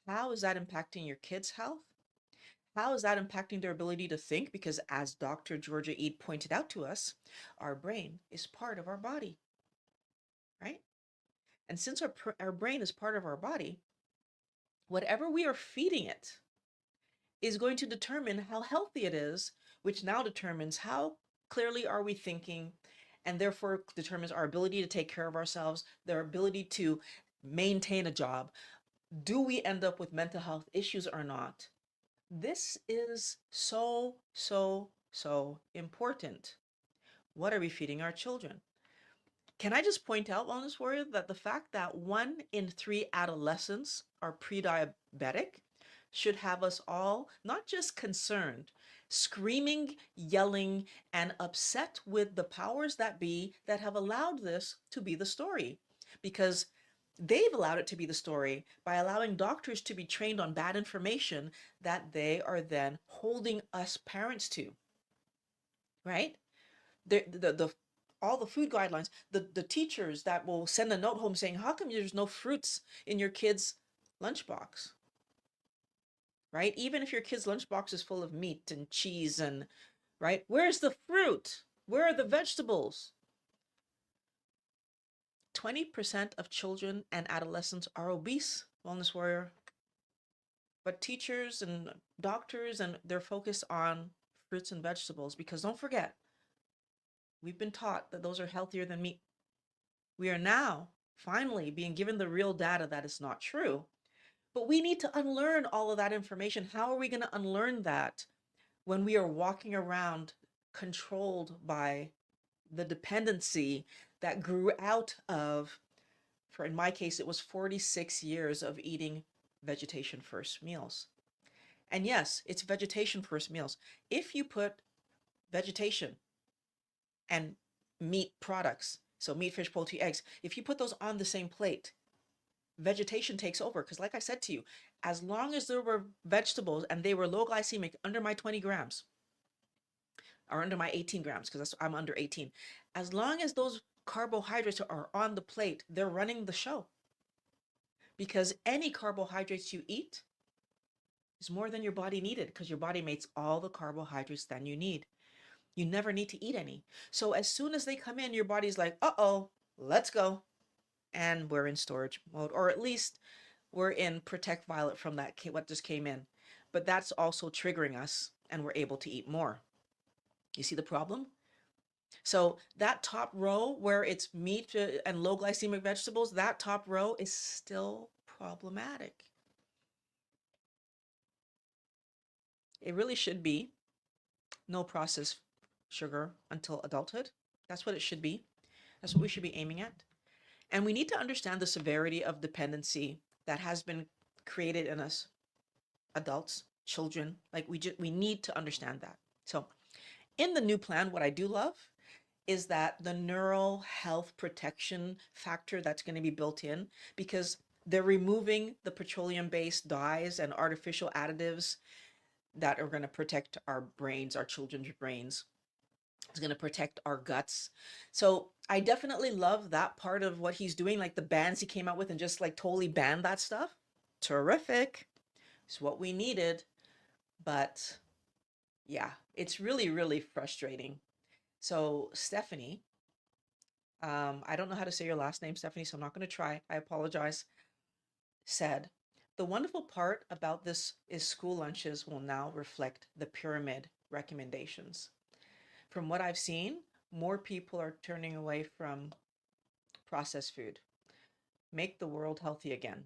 How is that impacting your kids' health? How is that impacting their ability to think? Because as Dr. Georgia Ede pointed out to us, our brain is part of our body, right? And since our brain is part of our body, whatever we are feeding it is going to determine how healthy it is, which now determines how clearly are we thinking, and therefore determines our ability to take care of ourselves, their ability to maintain a job. Do we end up with mental health issues or not? This is so, so, so important. What are we feeding our children? Can I just point out, Wellness Warrior, that the fact that 1 in 3 adolescents are pre-diabetic should have us all not just concerned, screaming, yelling, and upset with the powers that be that have allowed this to be the story. Because they've allowed it to be the story by allowing doctors to be trained on bad information that they are then holding us parents to, right? The all the food guidelines, the teachers that will send a note home saying, how come there's no fruits in your kids' lunchbox? right? Even if your kid's lunchbox is full of meat and cheese and, right? Where's the fruit? Where are the vegetables? 20% of children and adolescents are obese, Wellness Warrior. But teachers and doctors, and they're focused on fruits and vegetables because don't forget, we've been taught that those are healthier than meat. We are now finally being given the real data that is not true. But we need to unlearn all of that information. How are we going to unlearn that when we are walking around controlled by the dependency that grew out of, for in my case, it was 46 years of eating vegetation first meals. And yes, it's vegetation first meals. If you put vegetation and meat products, so meat, fish, poultry, eggs, if you put those on the same plate, vegetation takes over. Because like I said to you, as long as there were vegetables and they were low glycemic, under my 20 grams or under my 18 grams, because I'm under 18, as long as those carbohydrates are on the plate, they're running the show. Because any carbohydrates you eat is more than your body needed, because your body makes all the carbohydrates than you need. You never need to eat any. So as soon as they come in, your body's like, uh-oh, let's go. And we're in storage mode, or at least we're in protect violet from that what just came in. But that's also triggering us, and we're able to eat more. You see the problem? So that top row where it's meat and low glycemic vegetables, that top row is still problematic. It really should be no processed sugar until adulthood. That's what it should be. That's what we should be aiming at. And we need to understand the severity of dependency that has been created in us, adults, children. Like we need to understand that. So in the new plan, what I do love is that the neural health protection factor that's going to be built in, because they're removing the petroleum-based dyes and artificial additives that are going to protect our brains, our children's brains. It's going to protect our guts. So I definitely love that part of what he's doing, like the bans he came out with and just like totally banned that stuff. Terrific. It's what we needed. But yeah, it's really, really frustrating. So Stephanie, I don't know how to say your last name, Stephanie, so I'm not going to try. I apologize. Said, the wonderful part about this is school lunches will now reflect the pyramid recommendations. From what I've seen, more people are turning away from processed food. Make the world healthy again.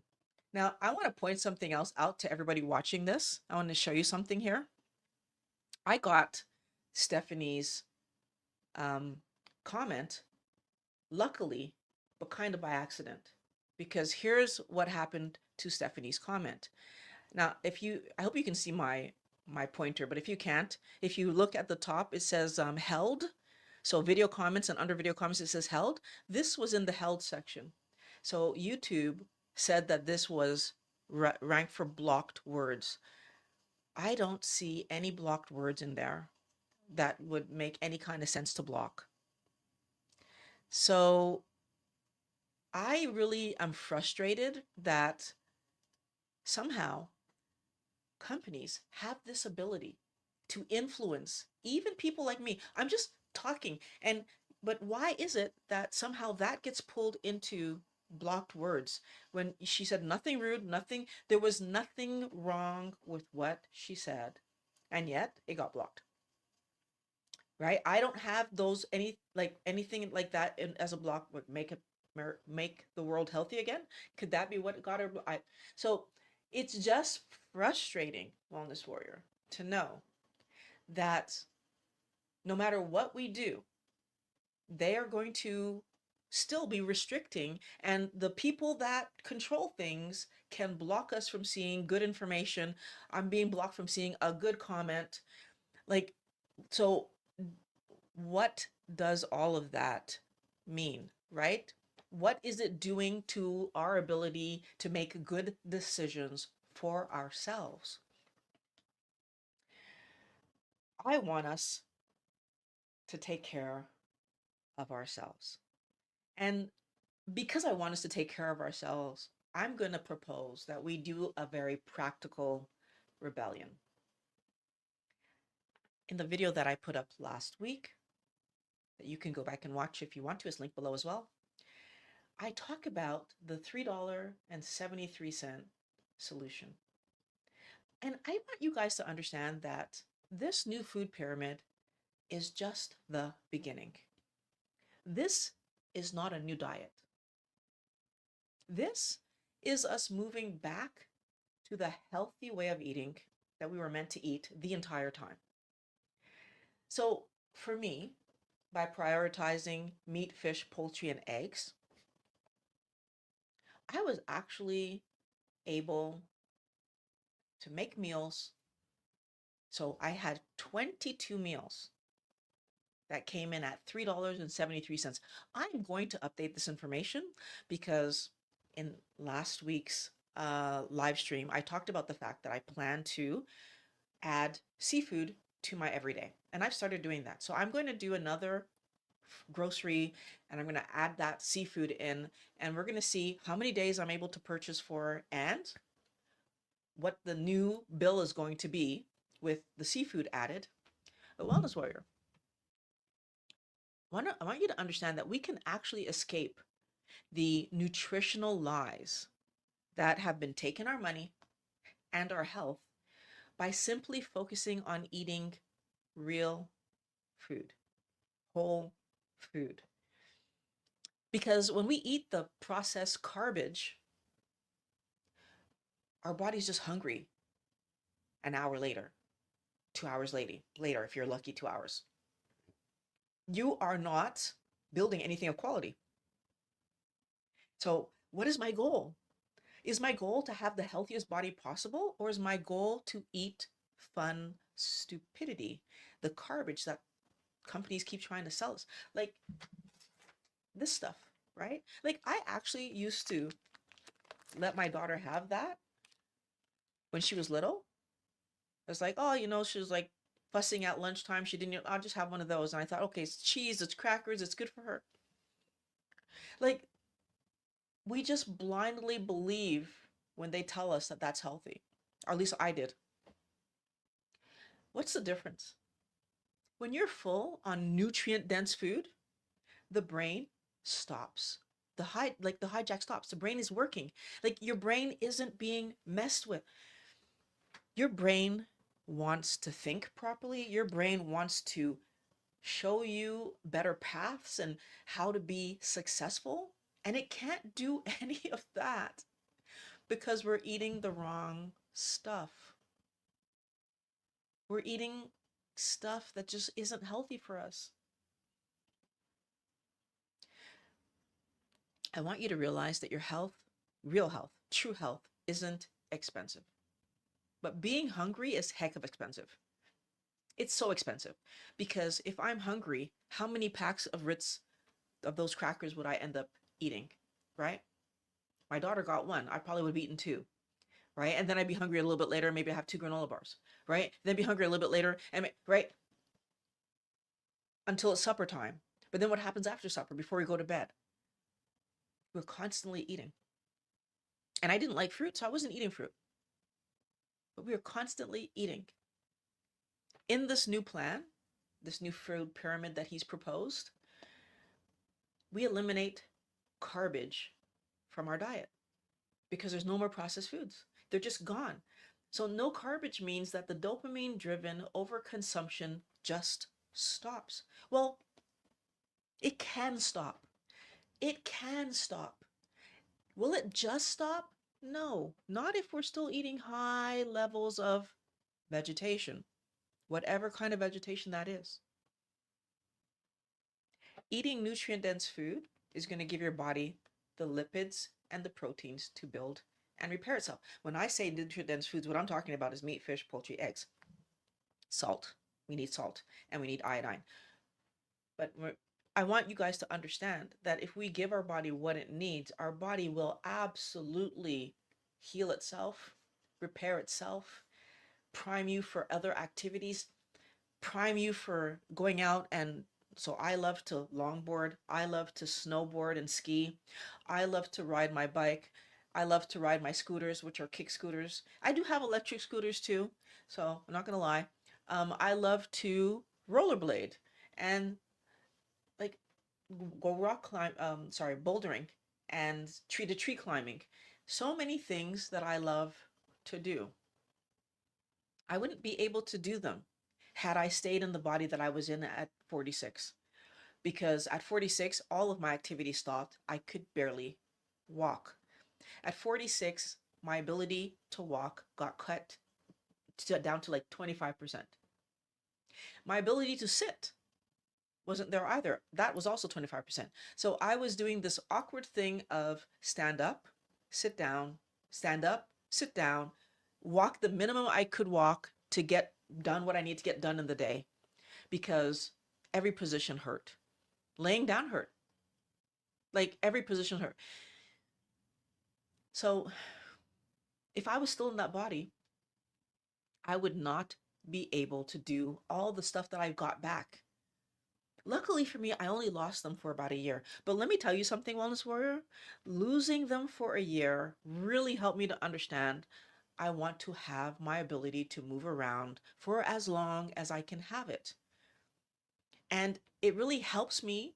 Now, I want to point something else out to everybody watching this. I want to show you something here. I got Stephanie's comment, luckily, but kind of by accident, because here's what happened to Stephanie's comment. Now, I hope you can see my pointer, but if you can't, if you look at the top, it says held. So video comments, and under video comments, it says held. This was in the held section. So YouTube said that this was ranked for blocked words. I don't see any blocked words in there that would make any kind of sense to block. So I really am frustrated that somehow companies have this ability to influence even people like me. I'm just talking, but why is it that somehow that gets pulled into blocked words when she said nothing rude, nothing, there was nothing wrong with what she said, and yet it got blocked. Right? I don't have those anything like that as a block would make the world healthy again. Could that be what got her? So it's just frustrating, Wellness Warrior, to know that no matter what we do, they are going to still be restricting, and the people that control things can block us from seeing good information. I'm being blocked from seeing a good comment. Like, so what does all of that mean, right? What is it doing to our ability to make good decisions for ourselves? I want us to take care of ourselves. And because I want us to take care of ourselves, I'm going to propose that we do a very practical rebellion. In the video that I put up last week, that you can go back and watch if you want to, it's linked below as well, I talk about the $3.73 solution. And I want you guys to understand that this new food pyramid is just the beginning. This is not a new diet. This is us moving back to the healthy way of eating that we were meant to eat the entire time. So for me, by prioritizing meat, fish, poultry, and eggs, I was actually able to make meals. So I had 22 meals that came in at $3.73. I'm going to update this information because in last week's live stream, I talked about the fact that I plan to add seafood to my everyday. And I've started doing that. So I'm going to do another grocery and I'm going to add that seafood in, and we're going to see how many days I'm able to purchase for and what the new bill is going to be with the seafood added. A wellness warrior, I want you to understand that we can actually escape the nutritional lies that have been taking our money and our health by simply focusing on eating real food, whole food. Because when we eat the processed garbage, our body's just hungry an hour later, 2 hours later, if you're lucky, 2 hours. You are not building anything of quality. So what is my goal? Is my goal to have the healthiest body possible, or is my goal to eat fun stupidity, the garbage that companies keep trying to sell us? Like this stuff, right? Like I actually used to let my daughter have that when she was little. It's like, oh, she was like fussing at lunchtime. She didn't, I'll just have one of those. And I thought, okay, it's cheese, it's crackers, it's good for her. Like, we just blindly believe when they tell us that that's healthy, or at least I did. What's the difference? When you're full on nutrient dense food, the brain stops. The hijack stops. The brain is working. Like your brain isn't being messed with. Your brain wants to think properly. Your brain wants to show you better paths and how to be successful. And it can't do any of that because we're eating the wrong stuff. We're eating stuff that just isn't healthy for us. I want you to realize that your health, real health, true health, isn't expensive. But being hungry is heck of expensive. It's so expensive because if I'm hungry, how many packs of Ritz of those crackers would I end up eating, right? My daughter got one. I probably would have eaten two, right? And then I'd be hungry a little bit later. Maybe I have two granola bars, right? Then be hungry a little bit later, and right until it's supper time. But then what happens after supper before we go to bed? We're constantly eating. And I didn't like fruit, so I wasn't eating fruit. But we were constantly eating. In this new plan, this new food pyramid that he's proposed, we eliminate garbage from our diet because there's no more processed foods. They're just gone. So no garbage means that the dopamine-driven overconsumption just stops. Well, it can stop. It can stop. Will it just stop? No, not if we're still eating high levels of vegetation, whatever kind of vegetation that is. Eating nutrient-dense food is going to give your body the lipids and the proteins to build and repair itself. When I say nutrient-dense foods, what I'm talking about is meat, fish, poultry, eggs, salt. We need salt and we need iodine. But I want you guys to understand that if we give our body what it needs, our body will absolutely heal itself, repair itself, prime you for other activities, prime you for going out. And so I love to longboard, I love to snowboard and ski, I love to ride my bike. I love to ride my scooters, which are kick scooters. I do have electric scooters too, so I'm not gonna lie. I love to rollerblade and like go rock climb, sorry, bouldering and tree to tree climbing. So many things that I love to do. I wouldn't be able to do them had I stayed in the body that I was in at 46. Because at 46, all of my activity stopped. I could barely walk. At 46, my ability to walk got cut down to like 25%. My ability to sit wasn't there either. That was also 25%. So I was doing this awkward thing of stand up, sit down, stand up, sit down, walk the minimum I could walk to get done what I need to get done in the day because every position hurt. Laying down hurt. Like every position hurt. So if I was still in that body, I would not be able to do all the stuff that I've got back. Luckily for me, I only lost them for about a year. But let me tell you something, Wellness Warrior. Losing them for a year really helped me to understand I want to have my ability to move around for as long as I can have it. And it really helps me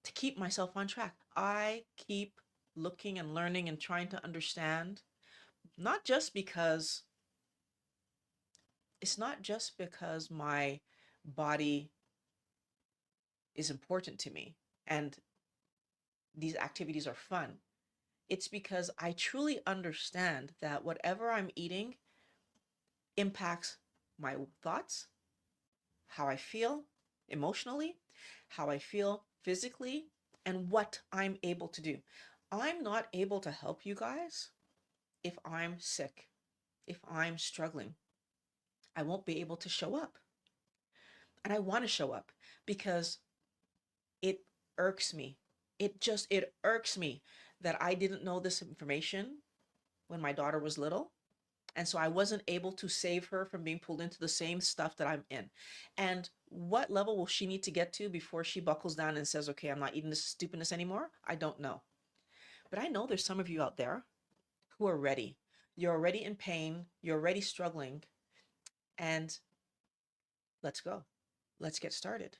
to keep myself on track. I keep looking and learning and trying to understand, not just because it's not just because my body is important to me and these activities are fun. It's because I truly understand that whatever I'm eating impacts my thoughts, how I feel emotionally, how I feel physically, and what I'm able to do. I'm not able to help you guys if I'm sick, if I'm struggling. I won't be able to show up. And I want to show up because it irks me. It irks me that I didn't know this information when my daughter was little. And so I wasn't able to save her from being pulled into the same stuff that I'm in. And what level will she need to get to before she buckles down and says, okay, I'm not eating this stupidness anymore? I don't know. But I know there's some of you out there who are ready. You're already in pain. You're already struggling. And let's go. Let's get started.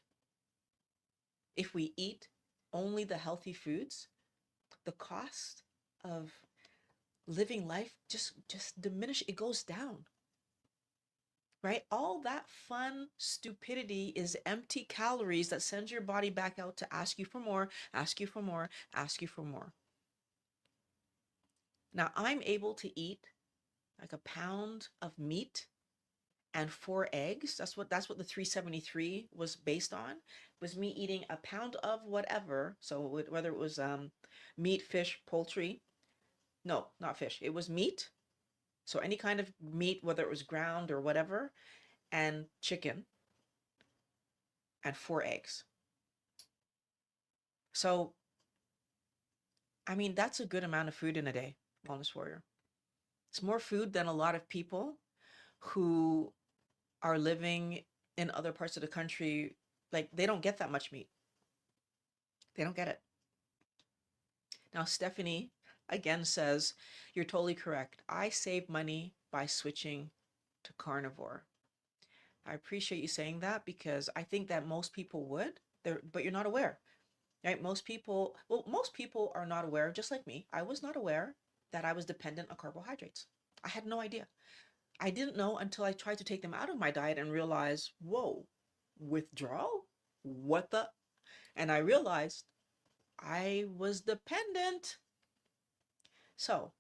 If we eat only the healthy foods, the cost of living life just diminish. It goes down, right? All that fun stupidity is empty calories that sends your body back out to ask you for more, ask you for more, ask you for more. Now I'm able to eat like a pound of meat and 4 eggs. That's what the 373 was based on, was me eating a pound of whatever. So whether it was meat, fish, poultry. No, not fish. It was meat. So any kind of meat, whether it was ground or whatever, and chicken and 4 eggs. So, I mean, that's a good amount of food in a day, Wellness Warrior. It's more food than a lot of people who are living in other parts of the country. Like, they don't get that much meat. They don't get it. Now, Stephanie again says, you're totally correct. I save money by switching to carnivore. I appreciate you saying that because I think that most people would, but you're not aware, right? Most people are not aware, just like me. I was not aware that I was dependent on carbohydrates. I had no idea. I didn't know until I tried to take them out of my diet and realized, whoa, withdrawal? What the? And I realized I was dependent. So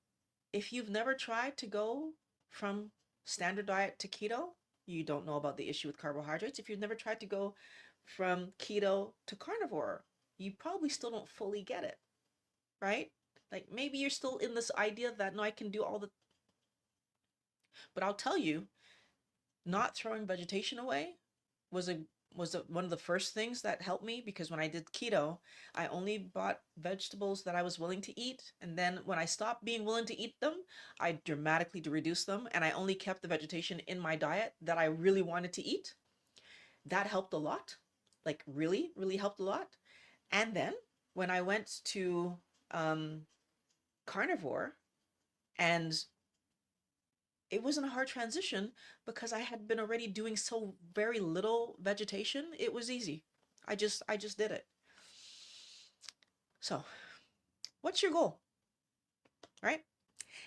if you've never tried to go from standard diet to keto, you don't know about the issue with carbohydrates. If you've never tried to go from keto to carnivore, you probably still don't fully get it, right? Like maybe you're still in this idea that no, I can do all the, but I'll tell you, not throwing vegetation away was one of the first things that helped me because when I did keto, I only bought vegetables that I was willing to eat. And then when I stopped being willing to eat them, I dramatically reduced them and I only kept the vegetation in my diet that I really wanted to eat. That helped a lot. Like really, really helped a lot. And then when I went to carnivore, And it wasn't a hard transition because I had been already doing so very little vegetation. It was easy. I just did it. So, what's your goal, right?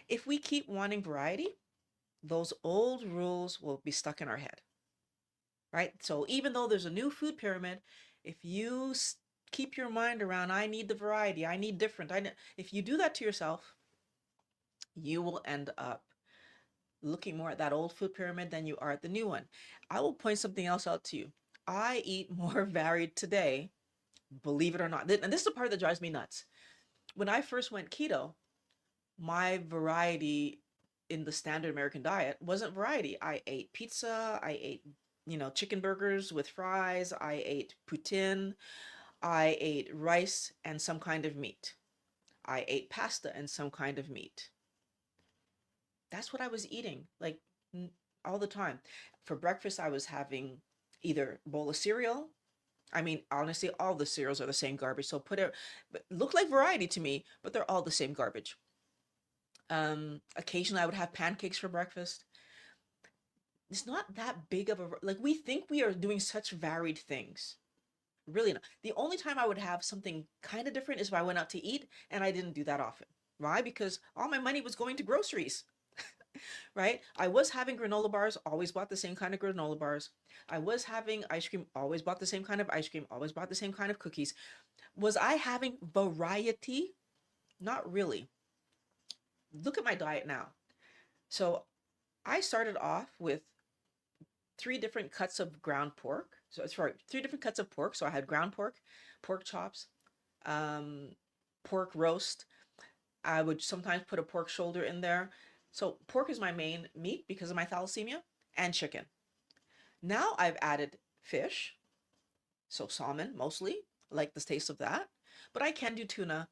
If we keep wanting variety, those old rules will be stuck in our head, right? So even though there's a new food pyramid, if you keep your mind around, I need the variety, I need different, if you do that to yourself, you will end up looking more at that old food pyramid than you are at the new one. I will point something else out to you. I eat more varied today, believe it or not. And this is the part that drives me nuts. When I first went keto, my variety in the standard American diet wasn't variety. I ate pizza, I ate, chicken burgers with fries, I ate poutine, I ate rice and some kind of meat. I ate pasta and some kind of meat. That's what I was eating, like all the time. For breakfast, I was having either bowl of cereal. I mean, honestly, all the cereals are the same garbage. So look like variety to me, but they're all the same garbage. Occasionally I would have pancakes for breakfast. It's not that big of a, like, we think we are doing such varied things. Really not. The only time I would have something kind of different is if I went out to eat, and I didn't do that often. Why? Because all my money was going to groceries, right? I was having granola bars, always bought the same kind of granola bars. I was having ice cream, always bought the same kind of ice cream, always bought the same kind of cookies. Was I having variety? Not really. Look at my diet now. So I started off with three different cuts of ground pork. So sorry, three different cuts of pork. So I had ground pork, pork chops, um, pork roast. I would sometimes put a pork shoulder in there. So pork is my main meat because of my thalassemia, and chicken. Now I've added fish, so salmon mostly. I like the taste of that, but I can do tuna.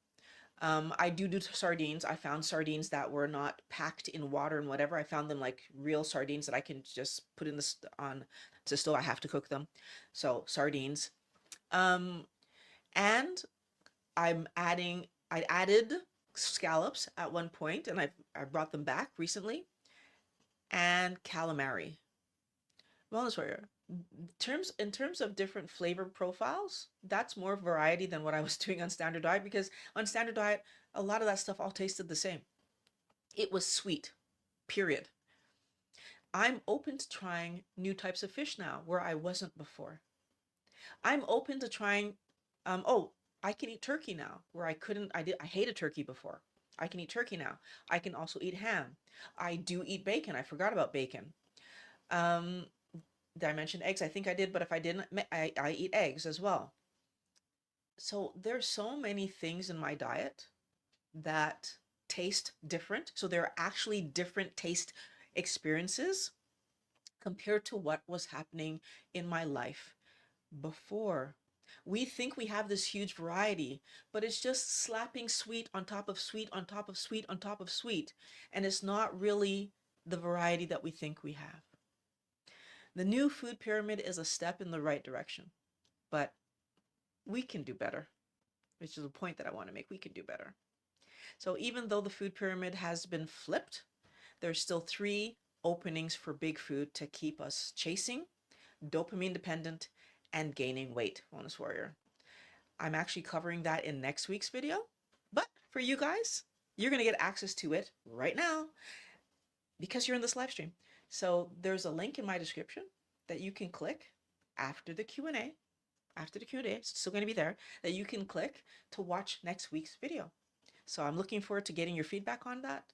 I do sardines. I found sardines that were not packed in water and whatever. I found them like real sardines that I can just put in on to stove. I have to cook them. So sardines. Um, and I added scallops at one point, and I brought them back recently, and calamari. Wellness warrior. In terms of different flavor profiles, that's more variety than what I was doing on standard diet, because on standard diet, a lot of that stuff all tasted the same. It was sweet, period. I'm open to trying new types of fish now where I wasn't before. I'm open to trying, oh, I can eat turkey now where I couldn't, I hated turkey before. I can eat turkey now. I can also eat ham. I do eat bacon. I forgot about bacon. Um, did I mention eggs? I think I did, but if I didn't, I eat eggs as well. So there's so many things in my diet that taste different. So there are actually different taste experiences compared to what was happening in my life before. We think we have this huge variety, but it's just slapping sweet on top of sweet on top of sweet on top of sweet. And it's not really the variety that we think we have. The new food pyramid is a step in the right direction, but we can do better, which is a point that I want to make. We can do better. So even though the food pyramid has been flipped, there's still three openings for big food to keep us chasing, dopamine dependent, and gaining weight, Wellness Warrior. I'm actually covering that in next week's video, but for you guys, you're going to get access to it right now because you're in this live stream. So there's a link in my description that you can click after the Q&A. After the Q&A, it's still going to be there, that you can click to watch next week's video. So I'm looking forward to getting your feedback on that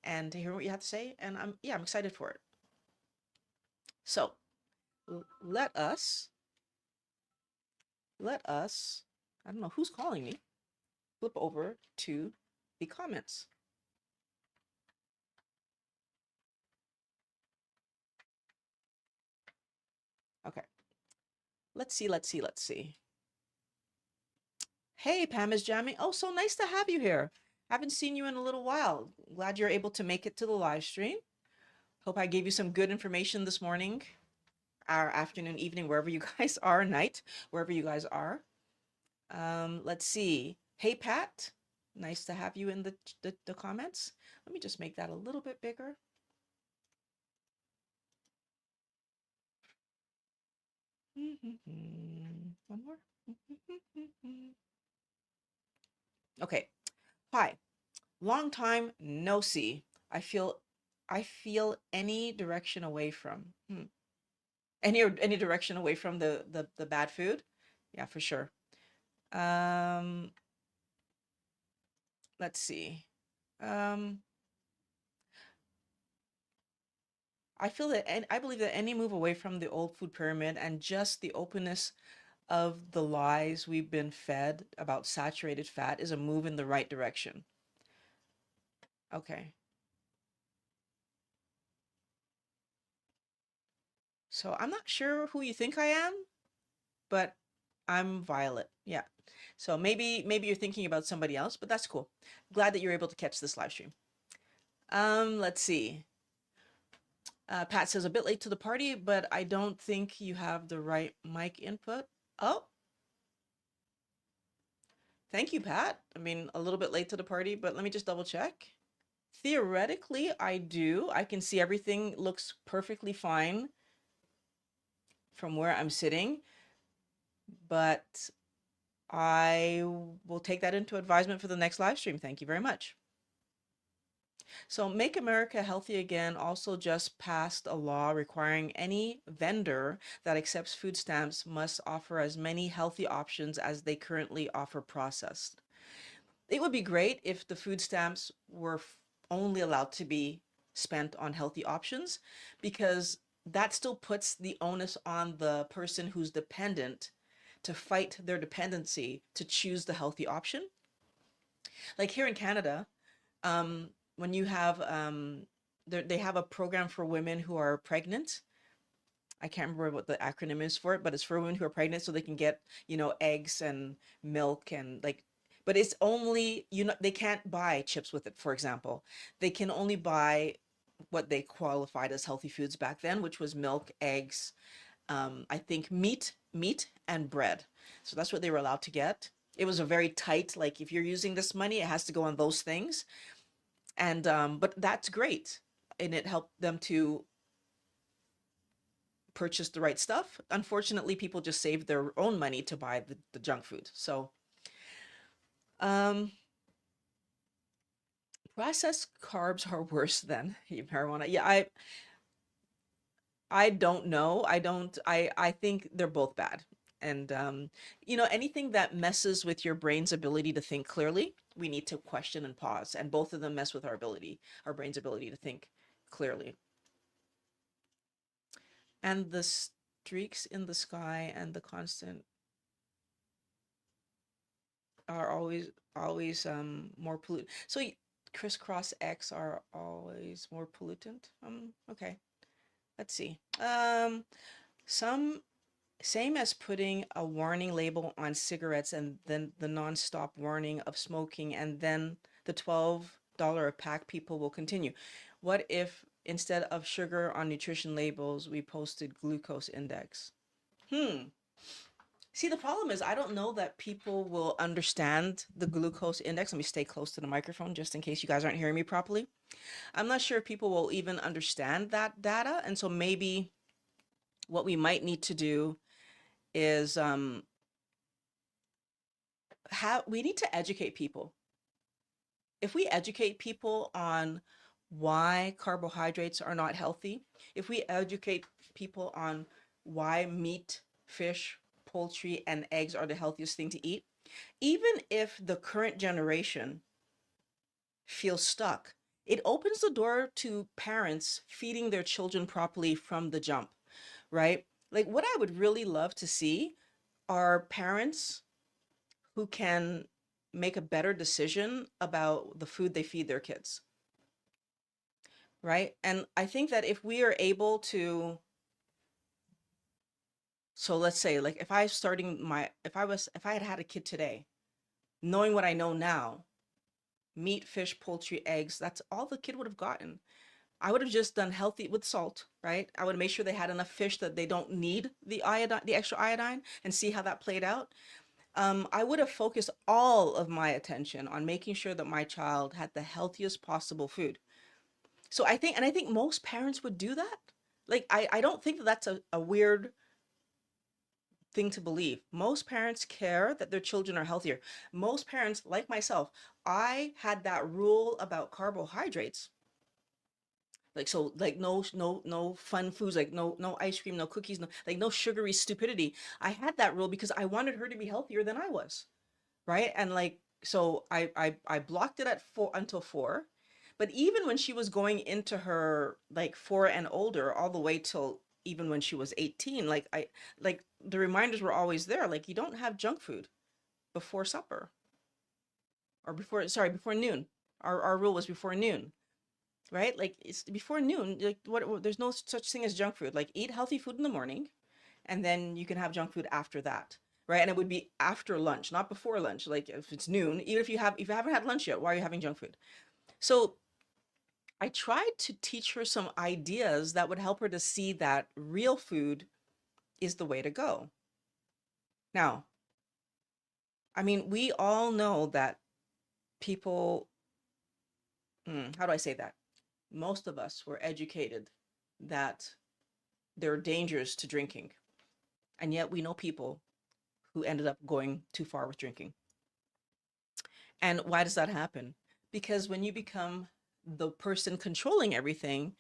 and to hear what you have to say. And I'm excited for it. So let us, I don't know who's calling me, flip over to the comments. Okay. Let's see. Hey, Pam is jamming. Oh, so nice to have you here. Haven't seen you in a little while. Glad you're able to make it to the live stream. Hope I gave you some good information this morning, our afternoon, evening, wherever you guys are, night, wherever you guys are. Let's see. Hey, Pat. Nice to have you in the comments. Let me just make that a little bit bigger. One more. Okay. Hi. Long time no see. I feel any direction away from. Any direction away from the bad food? Yeah, for sure. Um, let's see. Um, I believe that any move away from the old food pyramid and just the openness of the lies we've been fed about saturated fat is a move in the right direction. Okay. So I'm not sure who you think I am, but I'm Violet. Yeah. So maybe you're thinking about somebody else, but that's cool. Glad that you're able to catch this live stream. Let's see. Pat says a bit late to the party, but I don't think you have the right mic input. Oh, thank you, Pat. I mean, a little bit late to the party, but let me just double check. Theoretically, I do. I can see everything looks perfectly fine from where I'm sitting, but I will take that into advisement for the next live stream. Thank you very much. So, Make America Healthy Again also just passed a law requiring any vendor that accepts food stamps must offer as many healthy options as they currently offer processed. It would be great if the food stamps were only allowed to be spent on healthy options, because that still puts the onus on the person who's dependent to fight their dependency to choose the healthy option. Like here in Canada, when you have they have a program for women who are pregnant. I can't remember what the acronym is for it, but it's for women who are pregnant so they can get, eggs and milk and like, but it's only, they can't buy chips with it, for example. They can only buy what they qualified as healthy foods back then, which was milk, eggs, I think meat and bread. So that's what they were allowed to get. It was a very tight, like if you're using this money, it has to go on those things. And but that's great. And it helped them to purchase the right stuff. Unfortunately, people just save their own money to buy the junk food. So um processed carbs are worse than marijuana. Yeah, I don't know. I think they're both bad. And anything that messes with your brain's ability to think clearly, we need to question and pause. And both of them mess with our brain's ability to think clearly. And the streaks in the sky and the constant are always more pollutant. So crisscross X are always more pollutant. Okay. Let's see. Some Same as putting a warning label on cigarettes and then the non-stop warning of smoking, and then the $12 a pack people will continue. What if instead of sugar on nutrition labels, we posted glucose index? Hmm. See, the problem is I don't know that people will understand the glucose index. Let me stay close to the microphone just in case you guys aren't hearing me properly. I'm not sure if people will even understand that data. And so maybe what we might need to do is we need to educate people. If we educate people on why carbohydrates are not healthy, if we educate people on why meat, fish, poultry, and eggs are the healthiest thing to eat, even if the current generation feels stuck, it opens the door to parents feeding their children properly from the jump, right? Like what I would really love to see are parents who can make a better decision about the food they feed their kids, right? And I think that if we are able to, so let's say like if I had had a kid today, knowing what I know now, meat, fish, poultry, eggs, that's all the kid would have gotten. I would have just done healthy with salt, right? I would make sure they had enough fish that they don't need the iodine, the extra iodine, and see how that played out. I would have focused all of my attention on making sure that my child had the healthiest possible food. So I think most parents would do that. Like, I don't think that that's a weird thing to believe. Most parents care that their children are healthier. Most parents, like myself, I had that rule about carbohydrates. Like, so, like, no fun foods, like no ice cream, no cookies, no, like, no sugary stupidity. I had that rule because I wanted her to be healthier than I was, right? And like, so I blocked it at 4 until 4. But even when she was going into her like 4 and older, all the way till even when she was 18, like, I like the reminders were always there. Like, you don't have junk food before supper, or before, sorry, before noon. Our rule was before noon, right? Like, it's before noon. Like, there's no such thing as junk food. Like, eat healthy food in the morning, and then you can have junk food after that, right? And it would be after lunch, not before lunch. Like, if it's noon, even if you haven't had lunch yet, why are you having junk food? So I tried to teach her some ideas that would help her to see that real food is the way to go. Now, I mean, we all know that people, how do I say that? Most of us were educated that there are dangers to drinking. And yet we know people who ended up going too far with drinking. And why does that happen? Because when you become the person controlling everything,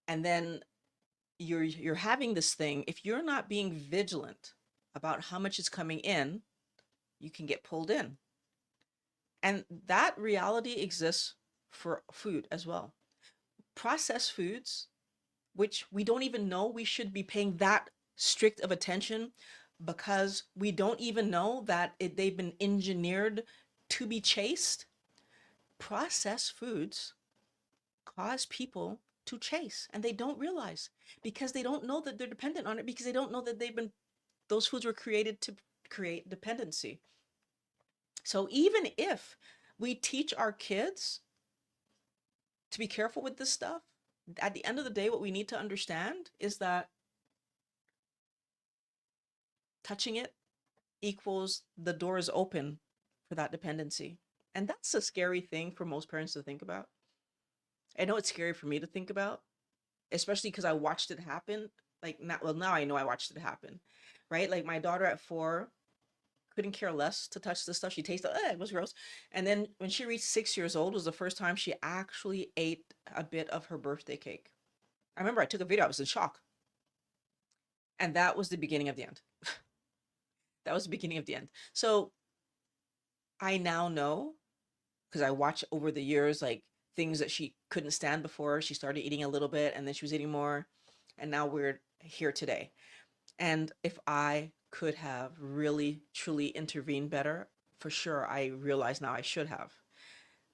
and then you're having this thing, if you're not being vigilant about how much is coming in, you can get pulled in. And that reality exists for food as well. Processed foods, which we don't even know we should be paying that strict of attention, because we don't even know that they've been engineered to be chased. Processed foods cause people to chase, and they don't realize, because they don't know that they're dependent on it, because they don't know that those foods were created to create dependency. So even if we teach our kids to be careful with this stuff, at the end of the day, what we need to understand is that touching it equals the door is open for that dependency. And that's a scary thing for most parents to think about. I know it's scary for me to think about, especially because I watched it happen. Like, now, well, now I know I watched it happen, right? Like, my daughter at 4 couldn't care less to touch the stuff. She tasted it was gross. And then when she reached 6 years old was the first time she actually ate a bit of her birthday cake. I remember I took a video, I was in shock. And that was the beginning of the end. That was the beginning of the end. So I now know, because I watched over the years, like, things that she couldn't stand before. She started eating a little bit, and then she was eating more. And now we're here today. And if I could have really, truly intervened better, for sure, I realize now I should have.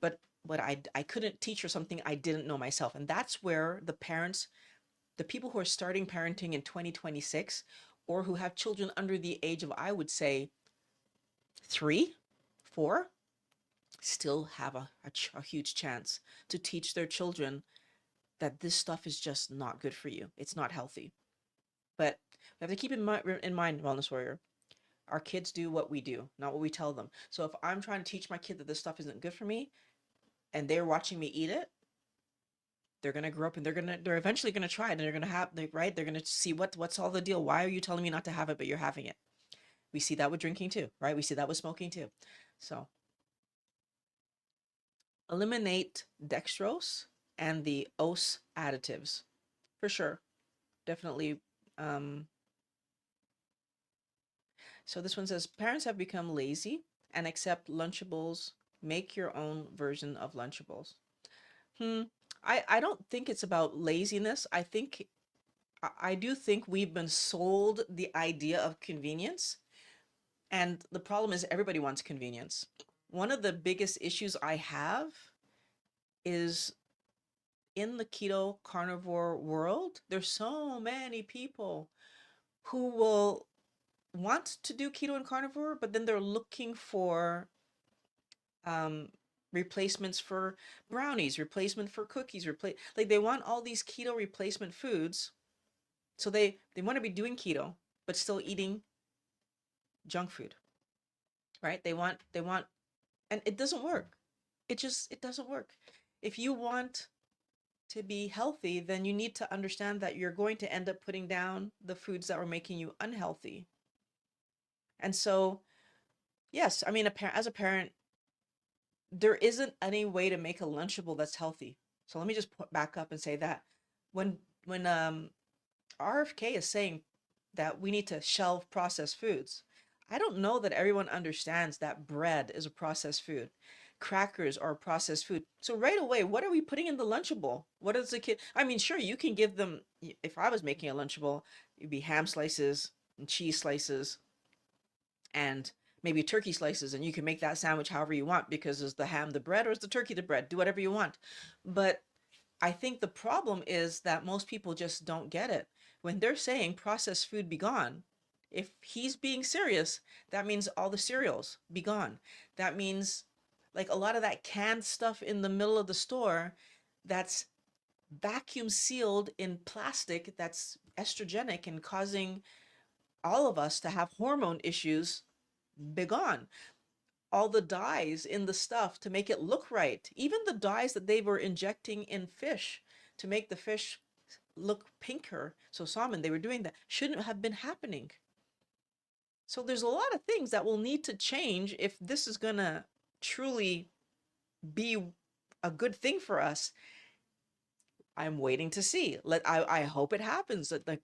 But I couldn't teach her something I didn't know myself. And that's where the parents, the people who are starting parenting in 2026, or who have children under the age of, I would say, 3, 4, still have a huge chance to teach their children that this stuff is just not good for you. It's not healthy. But we have to keep in mind, Wellness Warrior, our kids do what we do, not what we tell them. So if I'm trying to teach my kid that this stuff isn't good for me, and they're watching me eat it, they're gonna grow up and they're eventually gonna try it, and they're gonna have, right? They're gonna see what's all the deal. Why are you telling me not to have it, but you're having it? We see that with drinking too, right? We see that with smoking too. So eliminate dextrose and the OS additives for sure. Definitely. Um, so this one says parents have become lazy and accept Lunchables. Make your own version of Lunchables. Hmm. I don't think it's about laziness. I do think we've been sold the idea of convenience. And the problem is everybody wants convenience. One of the biggest issues I have is in the keto carnivore world, there's so many people who will want to do keto and carnivore, but then they're looking for um, replacements for brownies, replacement for cookies, like, they want all these keto replacement foods. So they want to be doing keto, but still eating junk food, right? They want, and it doesn't work. It doesn't work. If you want to be healthy, then you need to understand that you're going to end up putting down the foods that were making you unhealthy. And so, yes, I mean, as a parent, there isn't any way to make a Lunchable that's healthy. So let me just put back up and say that when RFK is saying that we need to shelve processed foods, I don't know that everyone understands that bread is a processed food. Crackers are a processed food. So right away, what are we putting in the Lunchable? What is the kid? I mean, sure, you can give them, if I was making a Lunchable, it'd be ham slices and cheese slices and maybe turkey slices, and you can make that sandwich however you want, because is the ham the bread or is the turkey the bread? Do whatever you want. But I think the problem is that most people just don't get it. When they're saying processed food be gone, if he's being serious, that means all the cereals be gone. That means like a lot of that canned stuff in the middle of the store that's vacuum sealed in plastic that's estrogenic and causing all of us to have hormone issues be gone. All the dyes in the stuff to make it look right, even the dyes that they were injecting in fish to make the fish look pinker, so salmon, they were doing that, shouldn't have been happening. So there's a lot of things that will need to change if this is gonna truly be a good thing for us. I'm waiting to see. I hope it happens. Like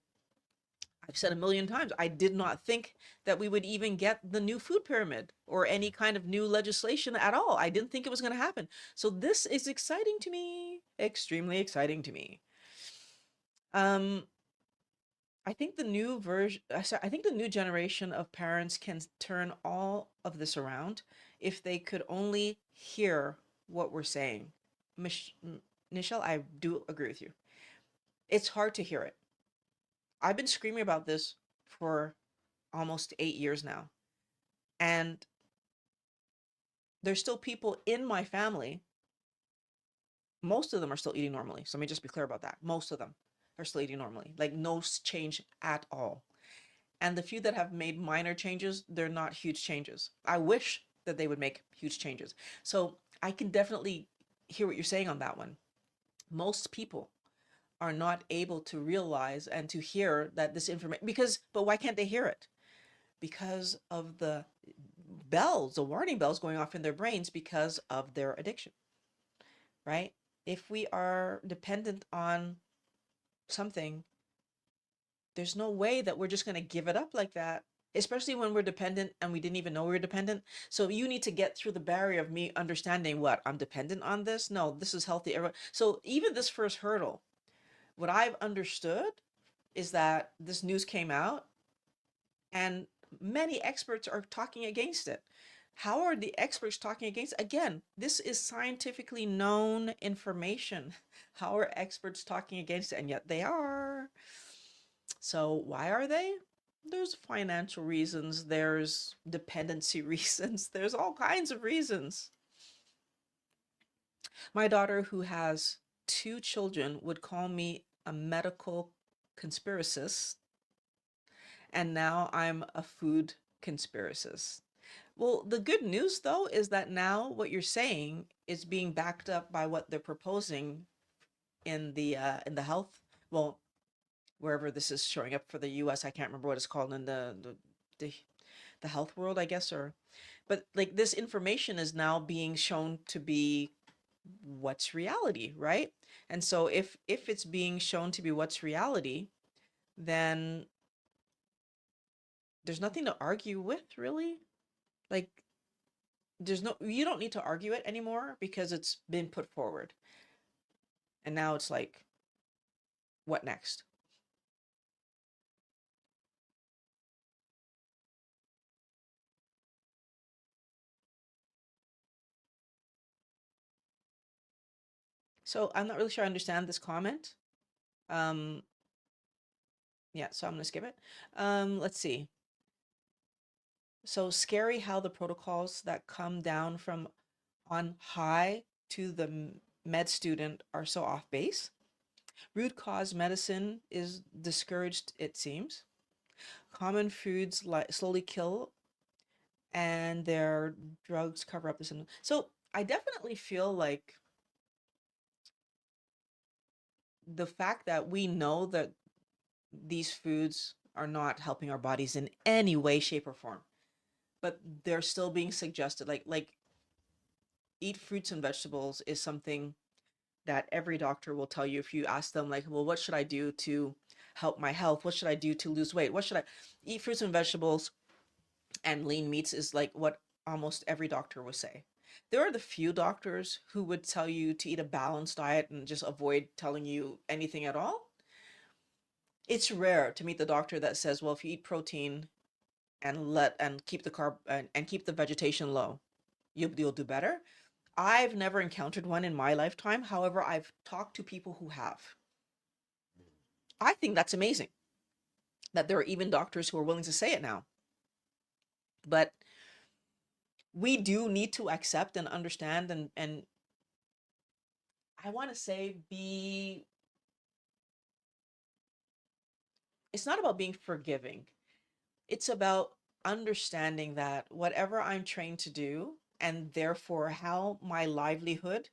I've said a million times, I did not think that we would even get the new food pyramid or any kind of new legislation at all. I didn't think it was going to happen. So this is exciting to me, extremely exciting to me. Um, I think the new version, I think the new generation of parents can turn all of this around if they could only hear what we're saying. Michelle, I do agree with you. It's hard to hear it. I've been screaming about this for almost 8 years now. And there's still people in my family. Most of them are still eating normally. So let me just be clear about that. Most of them are still eating normally, like no change at all. And the few that have made minor changes, they're not huge changes. I wish that they would make huge changes. So I can definitely hear what you're saying on that one. Most people are not able to realize and to hear that this information, but why can't they hear it? Because of the bells, the warning bells going off in their brains because of their addiction, right? If we are dependent on something, there's no way that we're just going to give it up like that, especially when we're dependent and we didn't even know we were dependent. So you need to get through the barrier of me understanding what I'm dependent on this. No, this is healthy. So even this first hurdle, what I've understood is that this news came out and many experts are talking against it. How are the experts talking against it? Again, this is scientifically known information. How are experts talking against it? And yet they are. So why are they? There's financial reasons, there's dependency reasons, there's all kinds of reasons. My daughter, who has 2 children, would call me a medical conspiracist, and now I'm a food conspiracist. Well, the good news though is that now what you're saying is being backed up by what they're proposing in the health, well, wherever this is showing up for the US, I can't remember what it's called in the, the health world, I guess, or but like this information is now being shown to be what's reality, right? And so if it's being shown to be what's reality, then there's nothing to argue with, really. Like you don't need to argue it anymore because it's been put forward. And now it's like, what next? So I'm not really sure I understand this comment. Um, yeah, so I'm gonna skip it. Let's see. So scary how the protocols that come down from on high to the med student are so off base. Root cause medicine is discouraged, it seems. Common foods slowly kill and their drugs cover up the symptoms. So I definitely feel like the fact that we know that these foods are not helping our bodies in any way, shape, or form, but they're still being suggested. Like eat fruits and vegetables is something that every doctor will tell you if you ask them, like, well, what should I do to help my health? What should I do to lose weight? What should I eat? Fruits and vegetables and lean meats is like what almost every doctor will say. There are the few doctors who would tell you to eat a balanced diet and just avoid telling you anything at all. It's rare to meet the doctor that says, well, if you eat protein and keep the carb and keep the vegetation low, you'll do better. I've never encountered one in my lifetime. However, I've talked to people who have. I think that's amazing that there are even doctors who are willing to say it now. But we do need to accept and understand and I want to say be it's not about being forgiving. It's about understanding that whatever I'm trained to do and therefore how my livelihood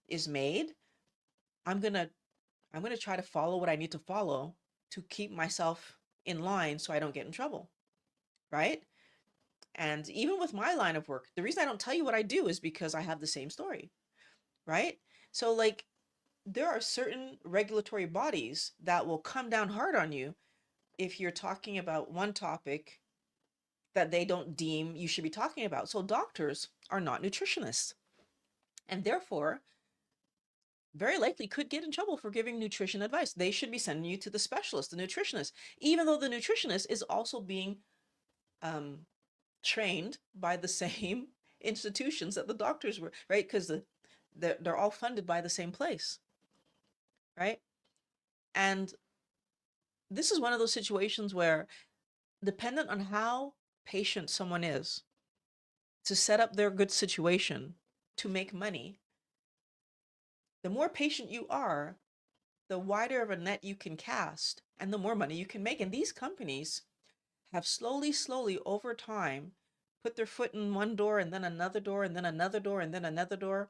is made, I'm going to I'm going to try to follow what I need to follow to keep myself in line so I don't get in trouble, right? And even with my line of work, the reason I don't tell you what I do is because I have the same story, right? So like there are certain regulatory bodies that will come down hard on you if you're talking about one topic that they don't deem you should be talking about. So doctors are not nutritionists and therefore very likely could get in trouble for giving nutrition advice. They should be sending you to the specialist, the nutritionist, even though the nutritionist is also being um, trained by the same institutions that the doctors were, right? Because they're all funded by the same place, right? And this is one of those situations where, dependent on how patient someone is to set up their good situation to make money, the more patient you are, the wider of a net you can cast and the more money you can make. And these companies have slowly over time put their foot in one door and then another door and then another door and then another door.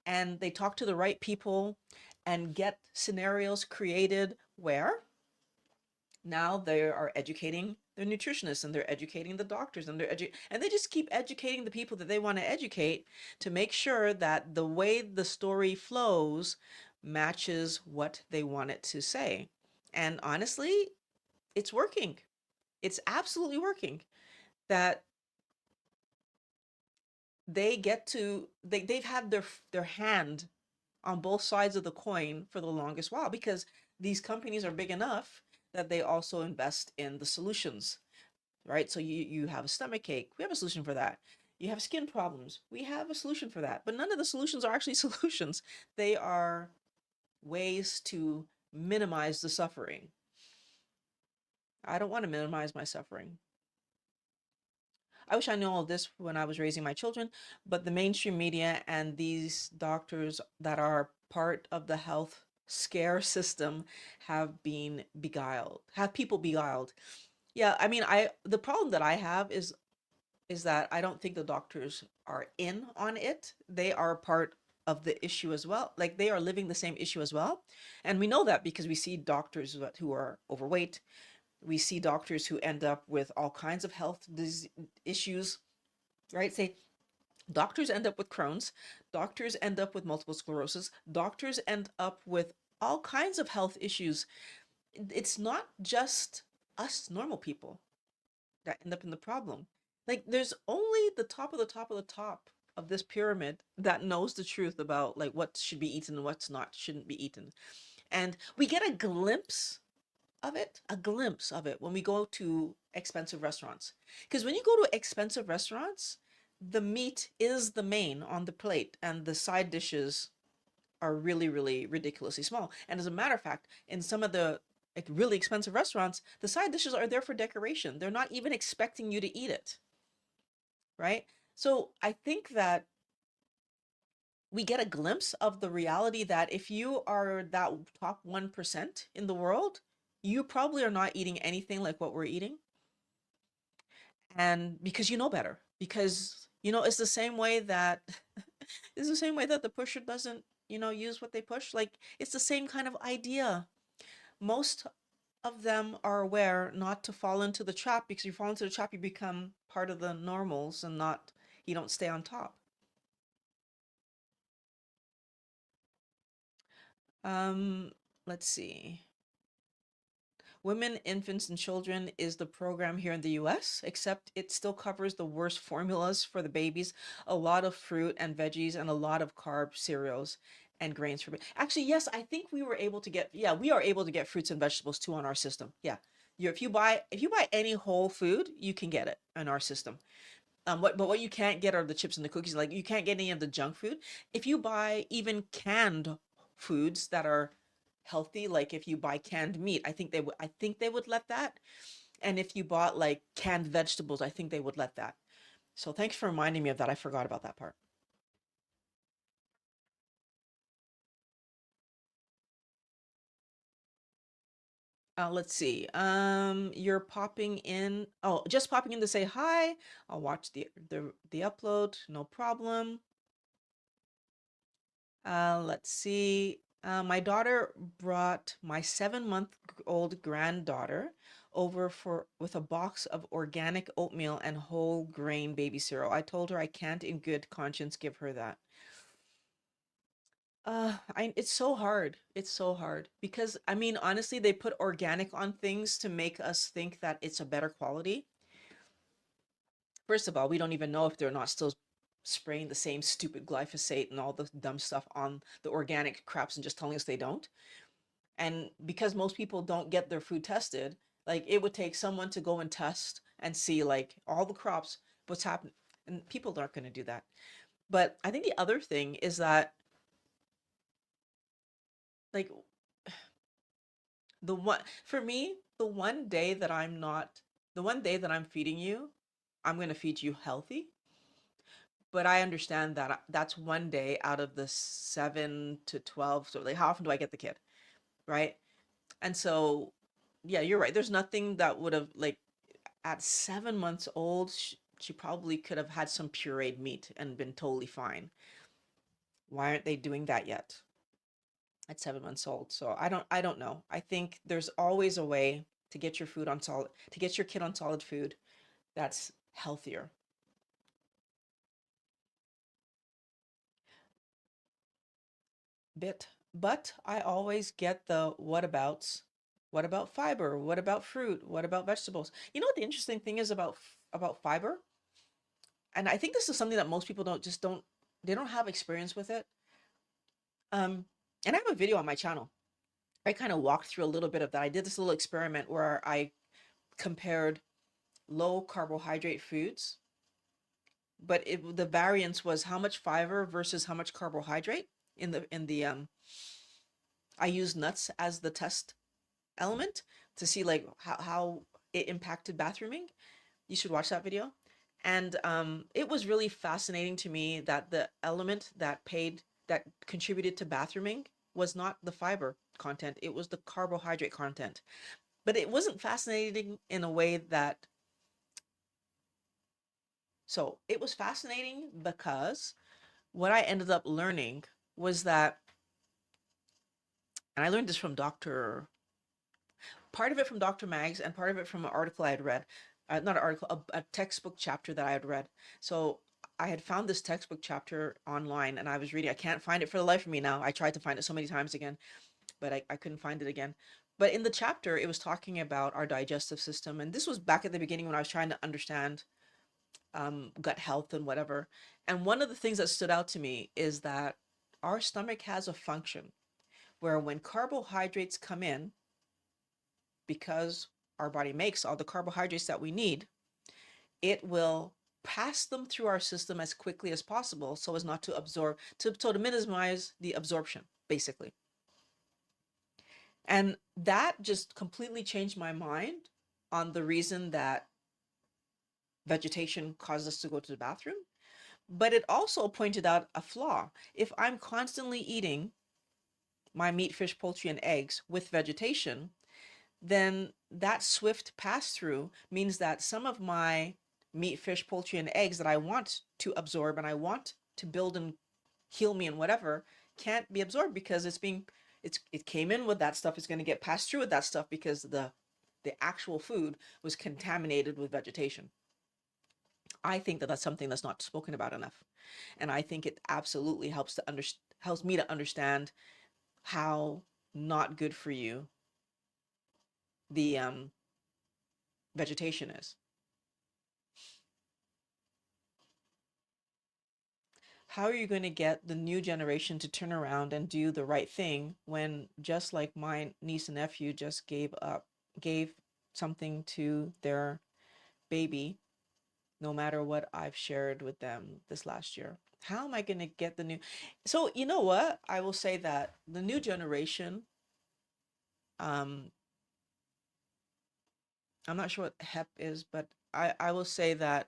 And they talk to the right people and get scenarios created where now they are educating their nutritionists and they're educating the doctors and and they just keep educating the people that they want to educate to make sure that the way the story flows matches what they want it to say. And honestly, it's working. It's absolutely working. That they've had their hand on both sides of the coin for the longest while because these companies are big enough that they also invest in the solutions, right? So you have a stomach ache, we have a solution for that. You have skin problems, we have a solution for that. But none of the solutions are actually solutions. They are ways to minimize the suffering. I don't want to minimize my suffering. I wish I knew all this when I was raising my children, but the mainstream media and these doctors that are part of the health scare system have been beguiled, have people beguiled. Yeah, I mean, the problem that I have is that I don't think the doctors are in on it. They are part of the issue as well. Like they are living the same issue as well. And we know that because we see doctors who are overweight. We see doctors who end up with all kinds of issues, right? Say doctors end up with Crohn's, doctors end up with multiple sclerosis, doctors end up with all kinds of health issues. It's not just us normal people that end up in the problem. Like there's only the top of the top of the top of this pyramid that knows the truth about like what should be eaten and what's not shouldn't be eaten. And we get a glimpse of it when we go to expensive restaurants. Because when you go to expensive restaurants, the meat is the main on the plate and the side dishes are really ridiculously small. And as a matter of fact, in some of the like really expensive restaurants, the side dishes are there for decoration. They're not even expecting you to eat it, right? So I think that we get a glimpse of the reality that if you are that top 1% in the world, you probably are not eating anything like what we're eating. And because you know better, because it's the same way that it's the same way that the pusher doesn't, use what they push. Like, it's the same kind of idea. Most of them are aware not to fall into the trap, because you fall into the trap, you become part of the normals and not, you don't stay on top. Um, let's see. Women, Infants, and Children is the program here in the US, except it still covers the worst formulas for the babies, a lot of fruit and veggies, and a lot of carb cereals and grains for actually, yes, I think we were able to get, yeah, we are able to get fruits and vegetables too on our system. Yeah. If you buy any whole food, you can get it in our system. What you can't get are the chips and the cookies. Like, you can't get any of the junk food. If you buy even canned foods that are healthy, like if you buy canned meat, I think they would let that. And if you bought like canned vegetables, I think they would let that. So thanks for reminding me of that. I forgot about that part. Let's see. You're popping in. Oh, just popping in to say hi. I'll watch the upload. No problem. Let's see. My daughter brought my 7-month-old granddaughter over for with a box of organic oatmeal and whole grain baby cereal. I told her I can't in good conscience give her that. It's so hard. It's so hard because I mean, honestly, they put organic on things to make us think that it's a better quality. First of all, we don't even know if they're not still spraying the same stupid glyphosate and all the dumb stuff on the organic crops and just telling us they don't. And because most people don't get their food tested, like, it would take someone to go and test and see like all the crops, what's happening. And people aren't going to do that. But I think the other thing is that, like, the one for me, the one day that I'm feeding you, I'm going to feed you healthy. But I understand that that's one day out of the 7 to 12. So, like, how often do I get the kid? Right. And so, yeah, you're right. There's nothing that would have, like, at 7 months old, she probably could have had some pureed meat and been totally fine. Why aren't they doing that yet at 7 months old? So I don't know. I think there's always a way to get your food on solid, to get your kid on solid food that's healthier. But I always get the what abouts. What about fiber? What about fruit? What about vegetables? You know what the interesting thing is about fiber? And I think this is something that most people they don't have experience with it. Um, and I have a video on my channel. I kind of walked through a little bit of that. I did this little experiment where I compared low carbohydrate foods, but the variance was how much fiber versus how much carbohydrate in the I used nuts as the test element to see like how it impacted bathrooming. You should watch that video. And it was really fascinating to me that the element that contributed to bathrooming was not the fiber content, it was the carbohydrate content. But it wasn't fascinating in a way that, so it was fascinating because what I ended up learning was that, and I learned this from part of it from Dr. Mags and part of it from an article I had read. Not an article, a textbook chapter that I had read. So I had found this textbook chapter online and I was reading. I can't find it for the life of me now. I tried to find it so many times again, but I couldn't find it again. But in the chapter, it was talking about our digestive system. And this was back at the beginning when I was trying to understand gut health and whatever. And one of the things that stood out to me is that our stomach has a function where when carbohydrates come in, because our body makes all the carbohydrates that we need, it will pass them through our system as quickly as possible so as not to absorb, to minimize the absorption, basically. And that just completely changed my mind on the reason that vegetation causes us to go to the bathroom. But it also pointed out a flaw. If I'm constantly eating my meat, fish, poultry, and eggs with vegetation, then that swift pass through means that some of my meat, fish, poultry, and eggs that I want to absorb and I want to build and heal me and whatever can't be absorbed because it came in with that stuff. It's going to get passed through with that stuff because the actual food was contaminated with vegetation. I think that that's something that's not spoken about enough, and I think it absolutely helps me to understand how not good for you the vegetation is. How are you going to get the new generation to turn around and do the right thing when, just like my niece and nephew just gave something to their baby, no matter what I've shared with them this last year? How am I going to get the new? So, you know what? I will say that the new generation, um, I'm not sure what HEP is, but I will say that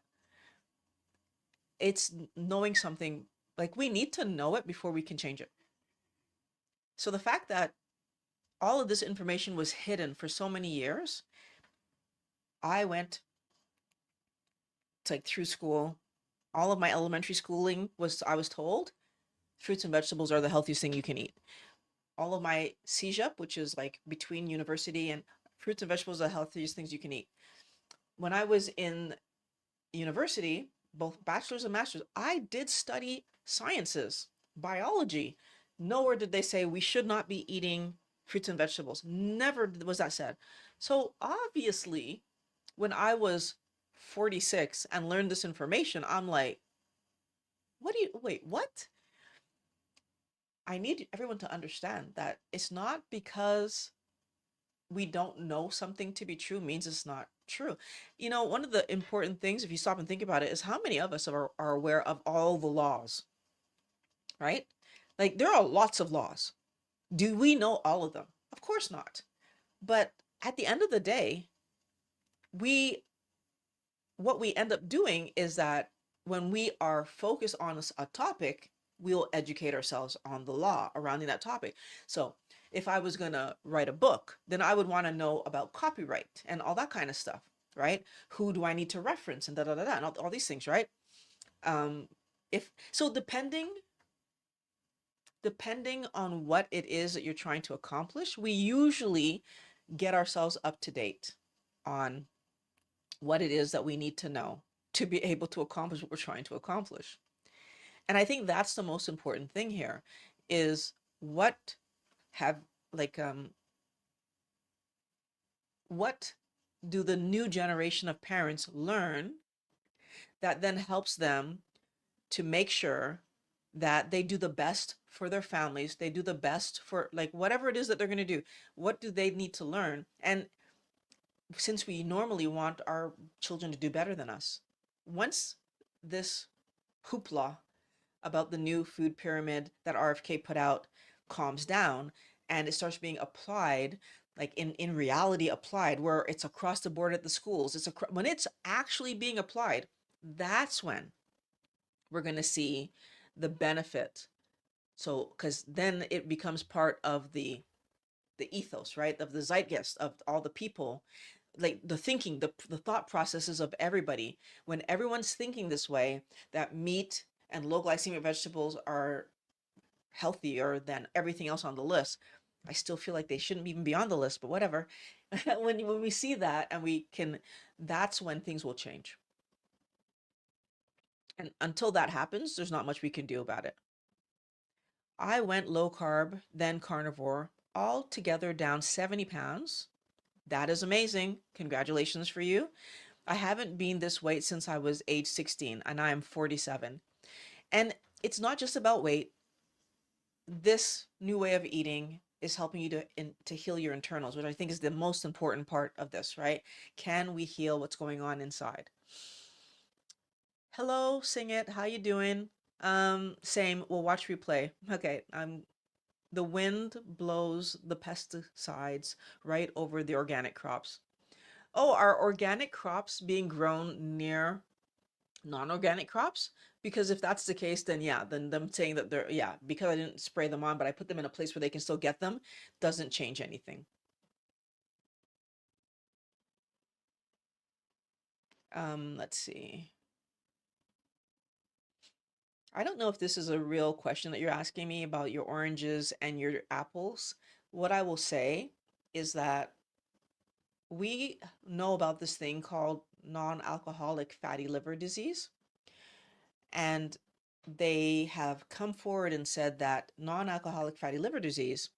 it's knowing something. Like, we need to know it before we can change it. So the fact that all of this information was hidden for so many years, I went to, like, through school. All of my elementary schooling was, I was told, fruits and vegetables are the healthiest thing you can eat. All of my CJEP, which is like between university, and fruits and vegetables are the healthiest things you can eat. When I was in university, both bachelor's and master's, I did study sciences, biology. Nowhere did they say we should not be eating fruits and vegetables. Never was that said. So obviously, when I was 46 and learned this information, I'm like, wait, what? I need everyone to understand that it's not because we don't know something to be true means it's not true. You know, one of the important things, if you stop and think about it, is how many of us are aware of all the laws, right? Like, there are lots of laws. Do we know all of them? Of course not. But at the end of the day, we what we end up doing is that when we are focused on a topic, we'll educate ourselves on the law surrounding that topic. So if I was going to write a book, then I would want to know about copyright and all that kind of stuff, right? Who do I need to reference and da da da da, and all these things, right? Um, if so, depending on what it is that you're trying to accomplish, we usually get ourselves up to date on what it is that we need to know to be able to accomplish what we're trying to accomplish. And I think that's the most important thing here is what have like what do the new generation of parents learn that then helps them to make sure that they do the best for their families, they do the best for, like, whatever it is that they're going to do. What do they need to learn? And since we normally want our children to do better than us, once this hoopla about the new food pyramid that RFK put out calms down and it starts being applied, like in reality applied, where it's across the board at the schools, when it's actually being applied, that's when we're going to see the benefit. So because then it becomes part of the ethos, right, of the zeitgeist of all the people, like the thinking, the thought processes of everybody. When everyone's thinking this way, that meat and low glycemic vegetables are healthier than everything else on the list. I still feel like they shouldn't even be on the list, but whatever. When we see that and we can, that's when things will change. And until that happens, there's not much we can do about it. I went low carb, then carnivore, all together down 70 pounds. That is amazing. Congratulations for you. I haven't been this weight since I was age 16 and I am 47. And it's not just about weight. This new way of eating is helping you to heal your internals, which I think is the most important part of this, right? Can we heal what's going on inside? Hello, Sing It. How you doing? Same. We'll watch replay. Okay. The wind blows the pesticides right over the organic crops. Oh, are organic crops being grown near non-organic crops? Because if that's the case, then yeah, then them saying that they're, yeah, because I didn't spray them on, but I put them in a place where they can still get them, doesn't change anything. Let's see. I don't know if this is a real question that you're asking me about your oranges and your apples. What I will say is that we know about this thing called non-alcoholic fatty liver disease, and they have come forward and said that non-alcoholic fatty liver disease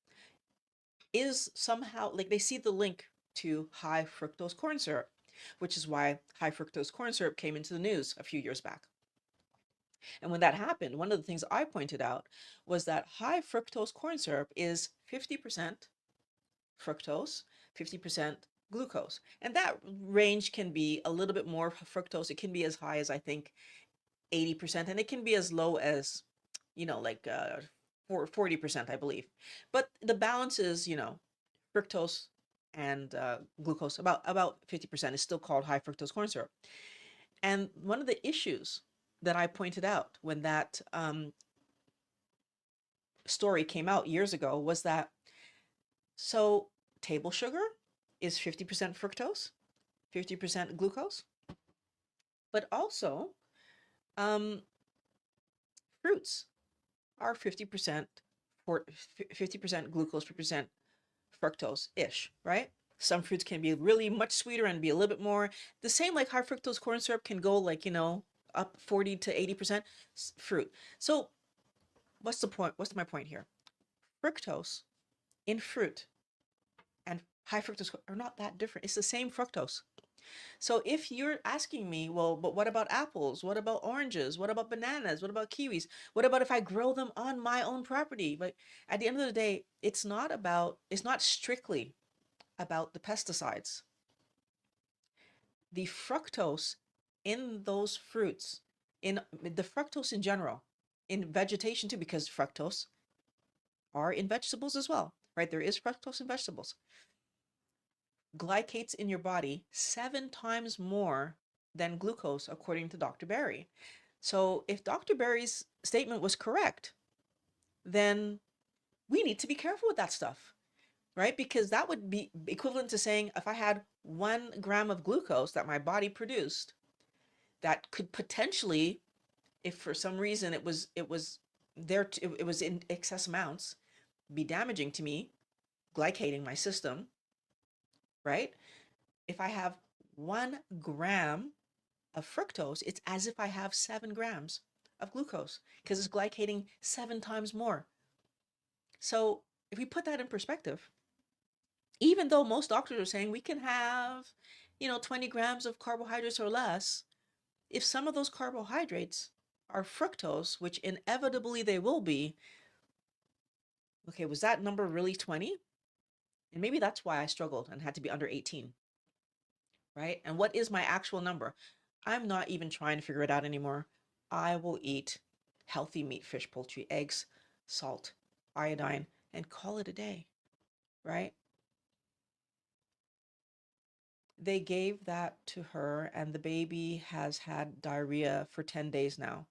is somehow like they see the link to high fructose corn syrup, which is why high fructose corn syrup came into the news a few years back. And when that happened, one of the things I pointed out was that high fructose corn syrup is 50% fructose, 50% glucose. And that range can be a little bit more fructose. It can be as high as, I think, 80%, and it can be as low as, like 40%, I believe. But the balance is, fructose and glucose, about 50% is still called high fructose corn syrup. And one of the issues that I pointed out when that story came out years ago was that so table sugar is 50% fructose, 50% glucose, but also um, fruits are 50% for 50% glucose, 50% fructose-ish, right? Some fruits can be really much sweeter and be a little bit more. The same like high fructose corn syrup can go like, up 40 to 80% fruit. So what's the point? What's my point here? Fructose in fruit and high fructose are not that different. It's the same fructose. So if you're asking me, well, but what about apples? What about oranges? What about bananas? What about kiwis? What about if I grow them on my own property? But at the end of the day, it's not strictly about the pesticides. The fructose in those fruits, in the fructose in general, in vegetation too, because fructose are in vegetables as well, right? There is fructose in vegetables. Glycates in your body 7 times more than glucose, according to Dr. Berry. So if Dr. Berry's statement was correct, then we need to be careful with that stuff, right? Because that would be equivalent to saying if I had 1 gram of glucose that my body produced, that could potentially, if for some reason it was there, it was in excess amounts, be damaging to me, glycating my system, right? If I have 1 gram of fructose, it's as if I have 7 grams of glucose because it's glycating 7 times more. So if we put that in perspective, even though most doctors are saying we can have, 20 grams of carbohydrates or less, if some of those carbohydrates are fructose, which inevitably they will be, okay, was that number really 20? And maybe that's why I struggled and had to be under 18, right? And what is my actual number? I'm not even trying to figure it out anymore. I will eat healthy meat, fish, poultry, eggs, salt, iodine, and call it a day, right? They gave that to her, and the baby has had diarrhea for 10 days now.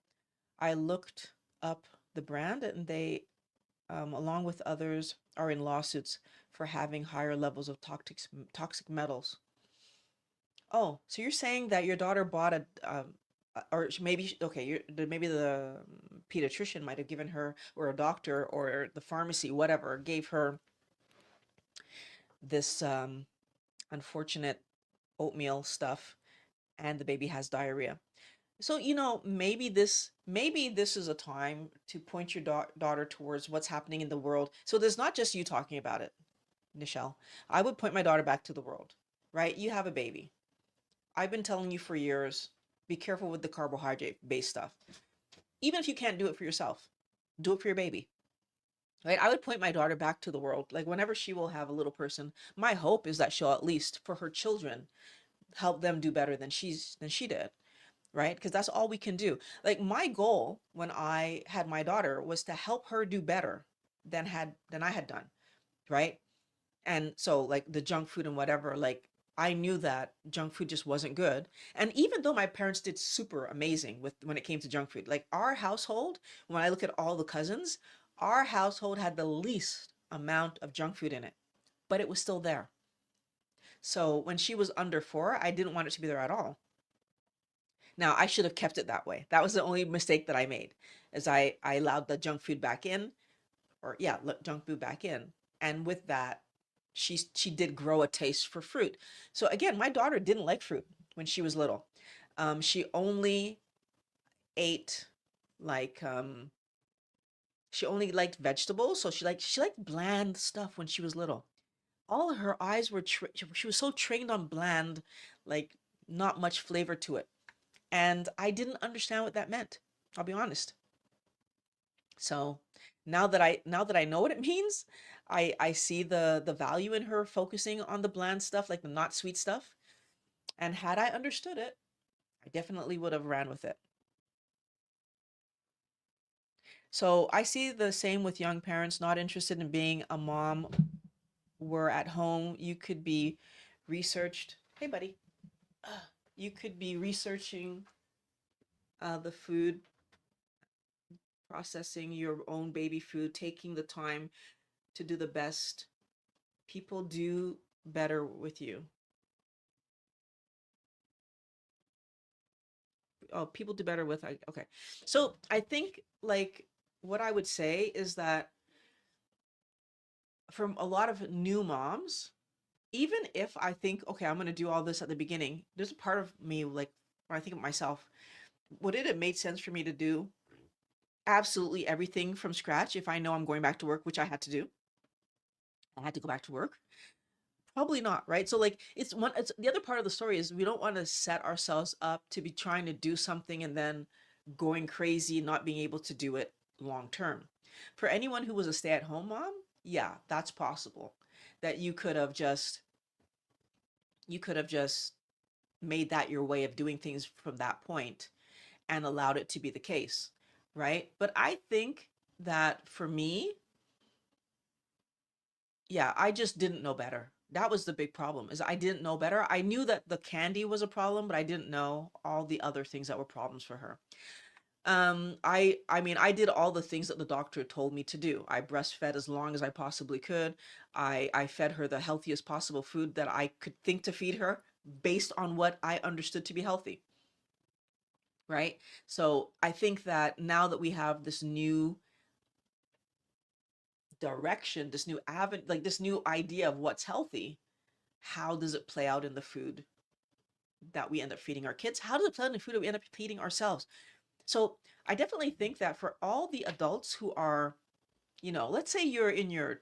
I looked up the brand, and they, along with others, are in lawsuits for having higher levels of toxic metals. Oh, so you're saying that your daughter bought or maybe, okay, maybe the pediatrician might have given her, or a doctor, or the pharmacy, whatever, gave her this unfortunate oatmeal stuff, and the baby has diarrhea. So, maybe this is a time to point your daughter towards what's happening in the world. So there's not just you talking about it, Nichelle. I would point my daughter back to the world, right? You have a baby. I've been telling you for years, be careful with the carbohydrate based stuff. Even if you can't do it for yourself, do it for your baby. Right? I would point my daughter back to the world. Like whenever she will have a little person, my hope is that she'll at least for her children help them do better than she did, right? Because that's all we can do. Like my goal when I had my daughter was to help her do better than I had done, right? And so like the junk food and whatever, like I knew that junk food just wasn't good. And even though my parents did super amazing with when it came to junk food, like our household, when I look at all the cousins, our household had the least amount of junk food in it, but it was still there. So when she was under 4, I didn't want it to be there at all. Now, I should have kept it that way. That was the only mistake that I made, is I allowed the junk food back in, or yeah, junk food back in. And with that, she did grow a taste for fruit. So again, my daughter didn't like fruit when she was little. She only ate like she only liked vegetables, so she liked bland stuff when she was little. All her eyes were she was so trained on bland, like not much flavor to it. And I didn't understand what that meant. I'll be honest. So now that I know what it means, I see the value in her focusing on the bland stuff, like the not sweet stuff. And had I understood it, I definitely would have ran with it. So I see the same with young parents not interested in being a mom. Were at home, you could be researched. Hey, buddy. You could be researching the food, processing your own baby food, taking the time to do the best. People do better with you. Oh, people do better with, okay. So I think, like, what I would say is that from a lot of new moms, even if I think, okay, I'm going to do all this at the beginning, there's a part of me, like, when I think of myself, would it have made sense for me to do absolutely everything from scratch if I know I'm going back to work, which I had to do? I had to go back to work. Probably not, right? So like it's the other part of the story is we don't want to set ourselves up to be trying to do something and then going crazy, not being able to do it long term. For anyone who was a stay-at-home mom, yeah, that's possible. That you could have just made that your way of doing things from that point and allowed it to be the case, right? But I think that for me, yeah, I just didn't know better. That was the big problem, is I didn't know better. I knew that the candy was a problem, but I didn't know all the other things that were problems for her. I mean, I did all the things that the doctor told me to do. I breastfed as long as I possibly could. I fed her the healthiest possible food that I could think to feed her based on what I understood to be healthy, right? So I think that now that we have this new direction, this new avenue, like this new idea of what's healthy, how does it play out in the food that we end up feeding our kids? How does it play out in the food that we end up feeding ourselves? So I definitely think that for all the adults who are, let's say you're in your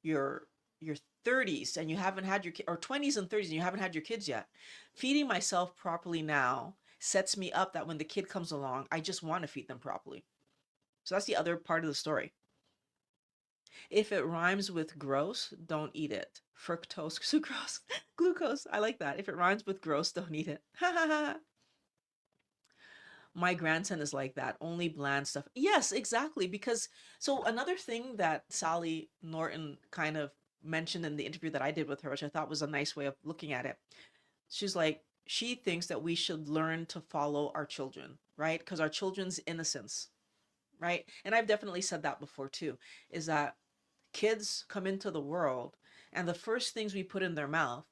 your 30s and you haven't had your or 20s and 30s and you haven't had your kids yet. Feeding myself properly now sets me up that when the kid comes along, I just want to feed them properly. So that's the other part of the story. If it rhymes with gross, don't eat it. Fructose, sucrose, glucose. I like that. If it rhymes with gross, don't eat it. Ha ha ha. My grandson is like that, only bland stuff. Yes, exactly. Because so another thing that Sally Norton kind of mentioned in the interview that I did with her, which I thought was a nice way of looking at it. She's like, she thinks that we should learn to follow our children, right? Because our children's innocence, right? And I've definitely said that before too, is that kids come into the world and the first things we put in their mouth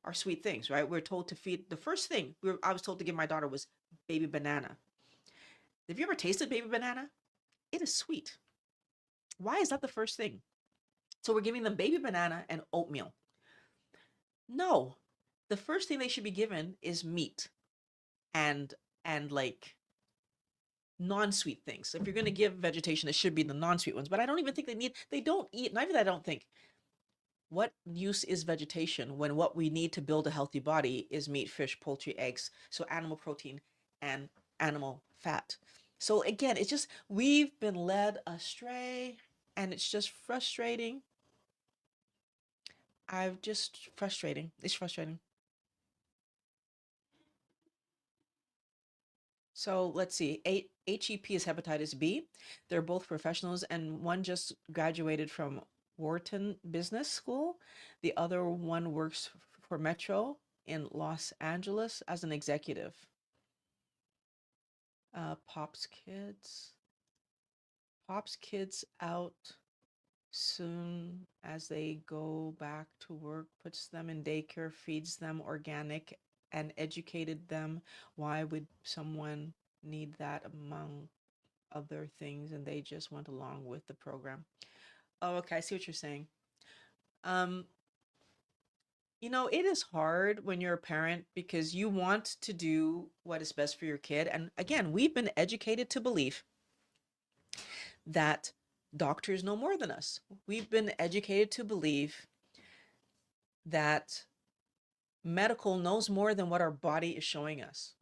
are sweet things, right? We're told to feed, the first thing I was told to give my daughter was baby banana. Have you ever tasted baby banana? It is sweet. Why is that the first thing? So we're giving them baby banana and oatmeal. No, the first thing they should be given is meat and like non-sweet things. If you're going to give vegetation, it should be the non-sweet ones. But I don't even think they don't eat. Not even that, I don't think. What use is vegetation when what we need to build a healthy body is meat, fish, poultry, eggs? So animal protein and animal fat. So again, it's just we've been led astray and it's just frustrating. I've just frustrating. It's frustrating. So let's see. HEP is hepatitis B. They're both professionals, and one just graduated from Wharton Business School. The other one works for Metro in Los Angeles as an executive. Pop's kids. Pop's kids out soon as they go back to work, puts them in daycare, feeds them organic. and educated them. Why would someone need that among other things? And they just went along with the program. Oh, okay. I see what you're saying. Um, it is hard when you're a parent because you want to do what is best for your kid. And again, we've been educated to believe that doctors know more than us. We've been educated to believe that medical knows more than what our body is showing us,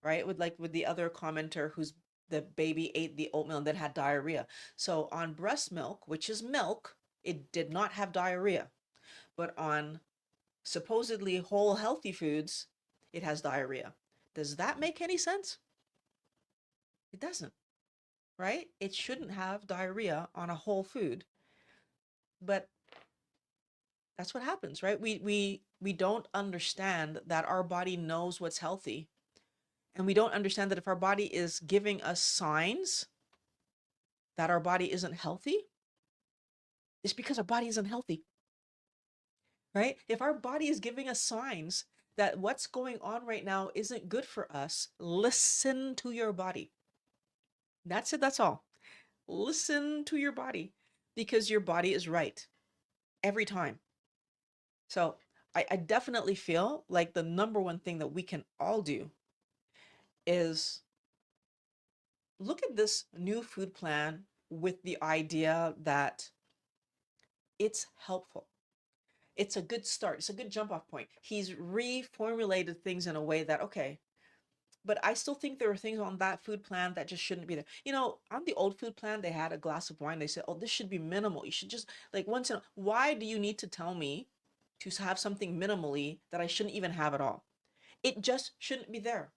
right? With the other commenter whose the baby ate the oatmeal and then had diarrhea. So on breast milk, which is milk, it did not have diarrhea. But on supposedly whole healthy foods, it has diarrhea. Does that make any sense? It doesn't, right? It shouldn't have diarrhea on a whole food. But that's what happens, right? We don't understand that our body knows what's healthy. And we don't understand that if our body is giving us signs that our body isn't healthy, it's because our body isn't healthy, right? If our body is giving us signs that what's going on right now isn't good for us, listen to your body. That's it, that's all. Listen to your body because your body is right every time. So I definitely feel like the number one thing that we can all do is look at this new food plan with the idea that it's helpful. It's a good start. It's a good jump off point. He's reformulated things in a way that, okay, but I still think there are things on that food plan that just shouldn't be there. On the old food plan, they had a glass of wine. They said, oh, this should be minimal. You should just like once in a, why do you need to tell me to have something minimally that I shouldn't even have at all? It just shouldn't be there,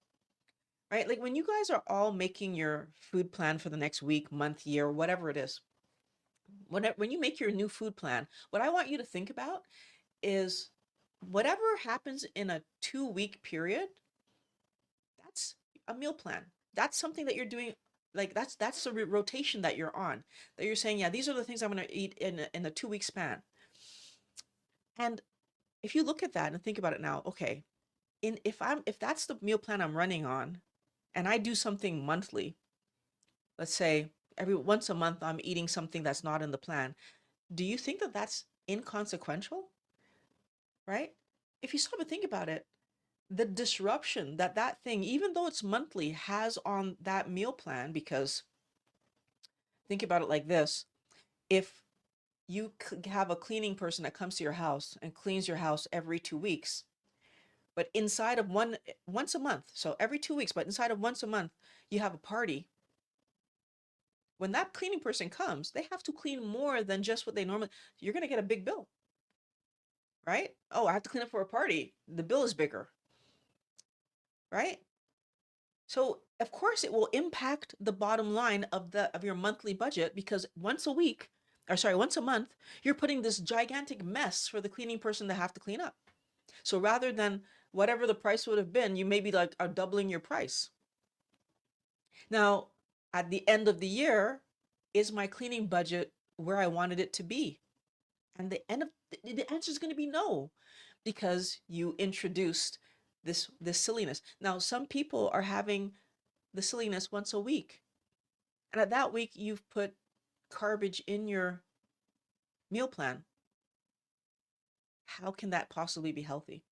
right? Like when you guys are all making your food plan for the next week, month, year, whatever it is, when you make your new food plan, what I want you to think about is whatever happens in a 2 week period, that's a meal plan. That's something that you're doing. Like that's the rotation that you're on. That you're saying, yeah, these are the things I'm going to eat in a 2 week span. And if you look at that and think about it now, okay, if that's the meal plan I'm running on, and I do something monthly, let's say every once a month I'm eating something that's not in the plan. Do you think that that's inconsequential, right? If you stop and think about it, the disruption that that thing, even though it's monthly, has on that meal plan, because think about it like this. If you have a cleaning person that comes to your house and cleans your house every 2 weeks, but inside of once a month, so every 2 weeks, but inside of once a month, you have a party. When that cleaning person comes, they have to clean more than just what they normally, you're going to get a big bill, right? Oh, I have to clean up for a party. The bill is bigger, right? So of course it will impact the bottom line of your monthly budget because once a month, you're putting this gigantic mess for the cleaning person to have to clean up. So rather than whatever the price would have been, you maybe like are doubling your price. Now, at the end of the year, is my cleaning budget where I wanted it to be? And the answer is going to be no, because you introduced this silliness. Now, some people are having the silliness once a week. And at that week, you've put garbage in your meal plan. How can that possibly be healthy?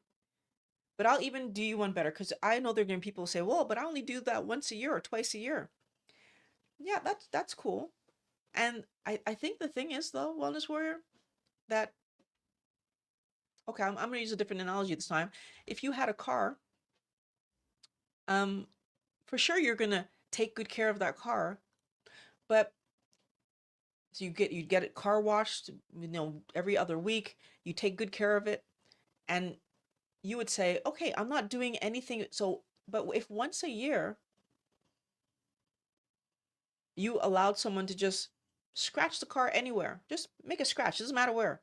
But I'll even do you one better because I know there are going to be people who say, well, but I only do that once a year or twice a year. Yeah, that's cool. And I think the thing is, though, Wellness Warrior, that, okay, I'm going to use a different analogy this time. If you had a car, um, for sure you're going to take good care of that car, but so you get it car washed, every other week. You take good care of it, and you would say, okay, I'm not doing anything. So, but if once a year you allowed someone to just scratch the car anywhere, just make a scratch, doesn't matter where.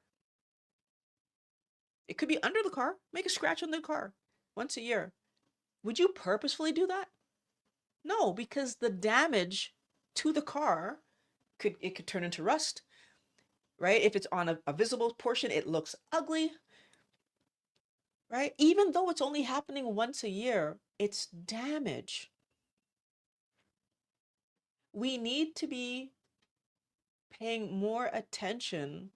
It could be under the car. Make a scratch on the car once a year. Would you purposefully do that? No, because the damage to the car could turn into rust, right? If it's on a visible portion, it looks ugly, right? Even though it's only happening once a year, it's damage. We need to be paying more attention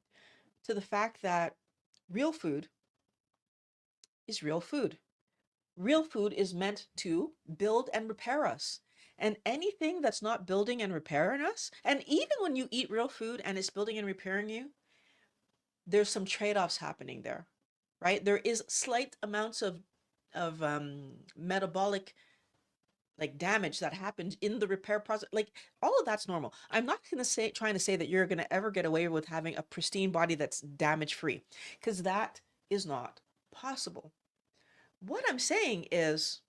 to the fact that real food is real food. Real food is meant to build and repair us. And anything that's not building and repairing us, and even when you eat real food and it's building and repairing you, there's some trade-offs happening there, right? There is slight amounts of metabolic like damage that happens in the repair process. Like all of that's normal. I'm not going to say trying to say that you're going to ever get away with having a pristine body that's damage free, because that is not possible. What I'm saying is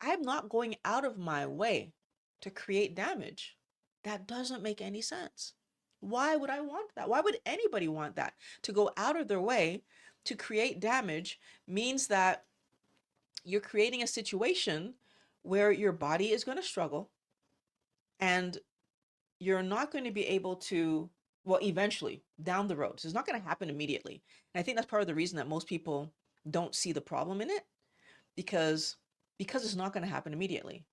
I'm not going out of my way to create damage. That doesn't make any sense. Why would I want that? Why would anybody want that? To go out of their way to create damage means that you're creating a situation where your body is going to struggle and you're not going to be able to, well, eventually down the road. So it's not going to happen immediately. And I think that's part of the reason that most people don't see the problem in it, because it's not going to happen immediately.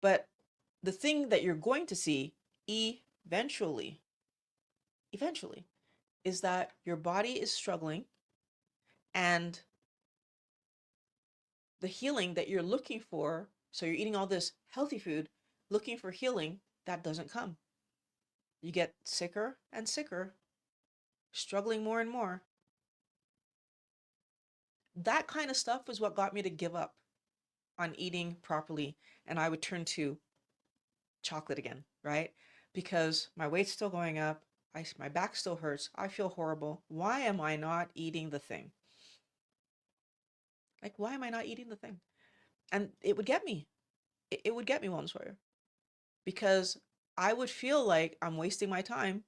But the thing that you're going to see eventually, eventually, is that your body is struggling and the healing that you're looking for. So you're eating all this healthy food, looking for healing, that doesn't come. You get sicker and sicker, struggling more and more. That kind of stuff was what got me to give up on eating properly. And I would turn to chocolate again, right? Because my weight's still going up. My back still hurts. I feel horrible. Why am I not eating the thing? Like, why am I not eating the thing? And it would get me. It would get me, Wellness Warrior, because I would feel like I'm wasting my time.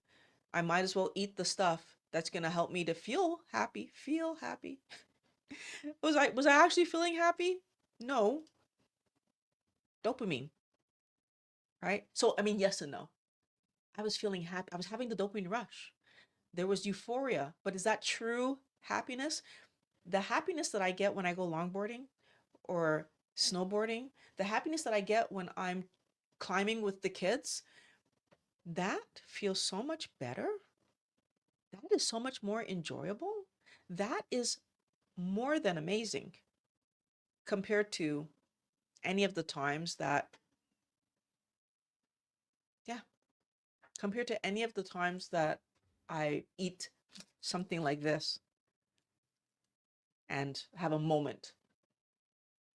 I might as well eat the stuff that's going to help me to feel happy. Feel happy. Was I actually feeling happy? No. Dopamine, right? So I mean, yes and no. I was feeling happy. I was having the dopamine rush. There was euphoria, but is that true happiness? The happiness that I get when I go longboarding or snowboarding, the happiness that I get when I'm climbing with the kids, that feels so much better. That is so much more enjoyable. That is more than amazing compared to any of the times that, yeah, compared to any of the times that I eat something like this and have a moment,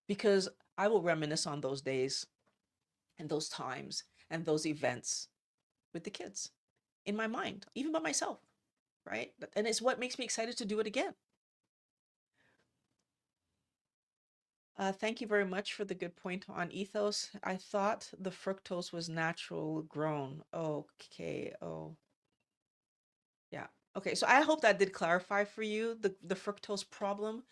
because I will reminisce on those days and those times and those events with the kids in my mind, even by myself, right? And it's what makes me excited to do it again. Thank you very much for the good point on ethos. I thought the fructose was natural grown. Okay. Oh, yeah. Okay. So I hope that did clarify for you the fructose problem.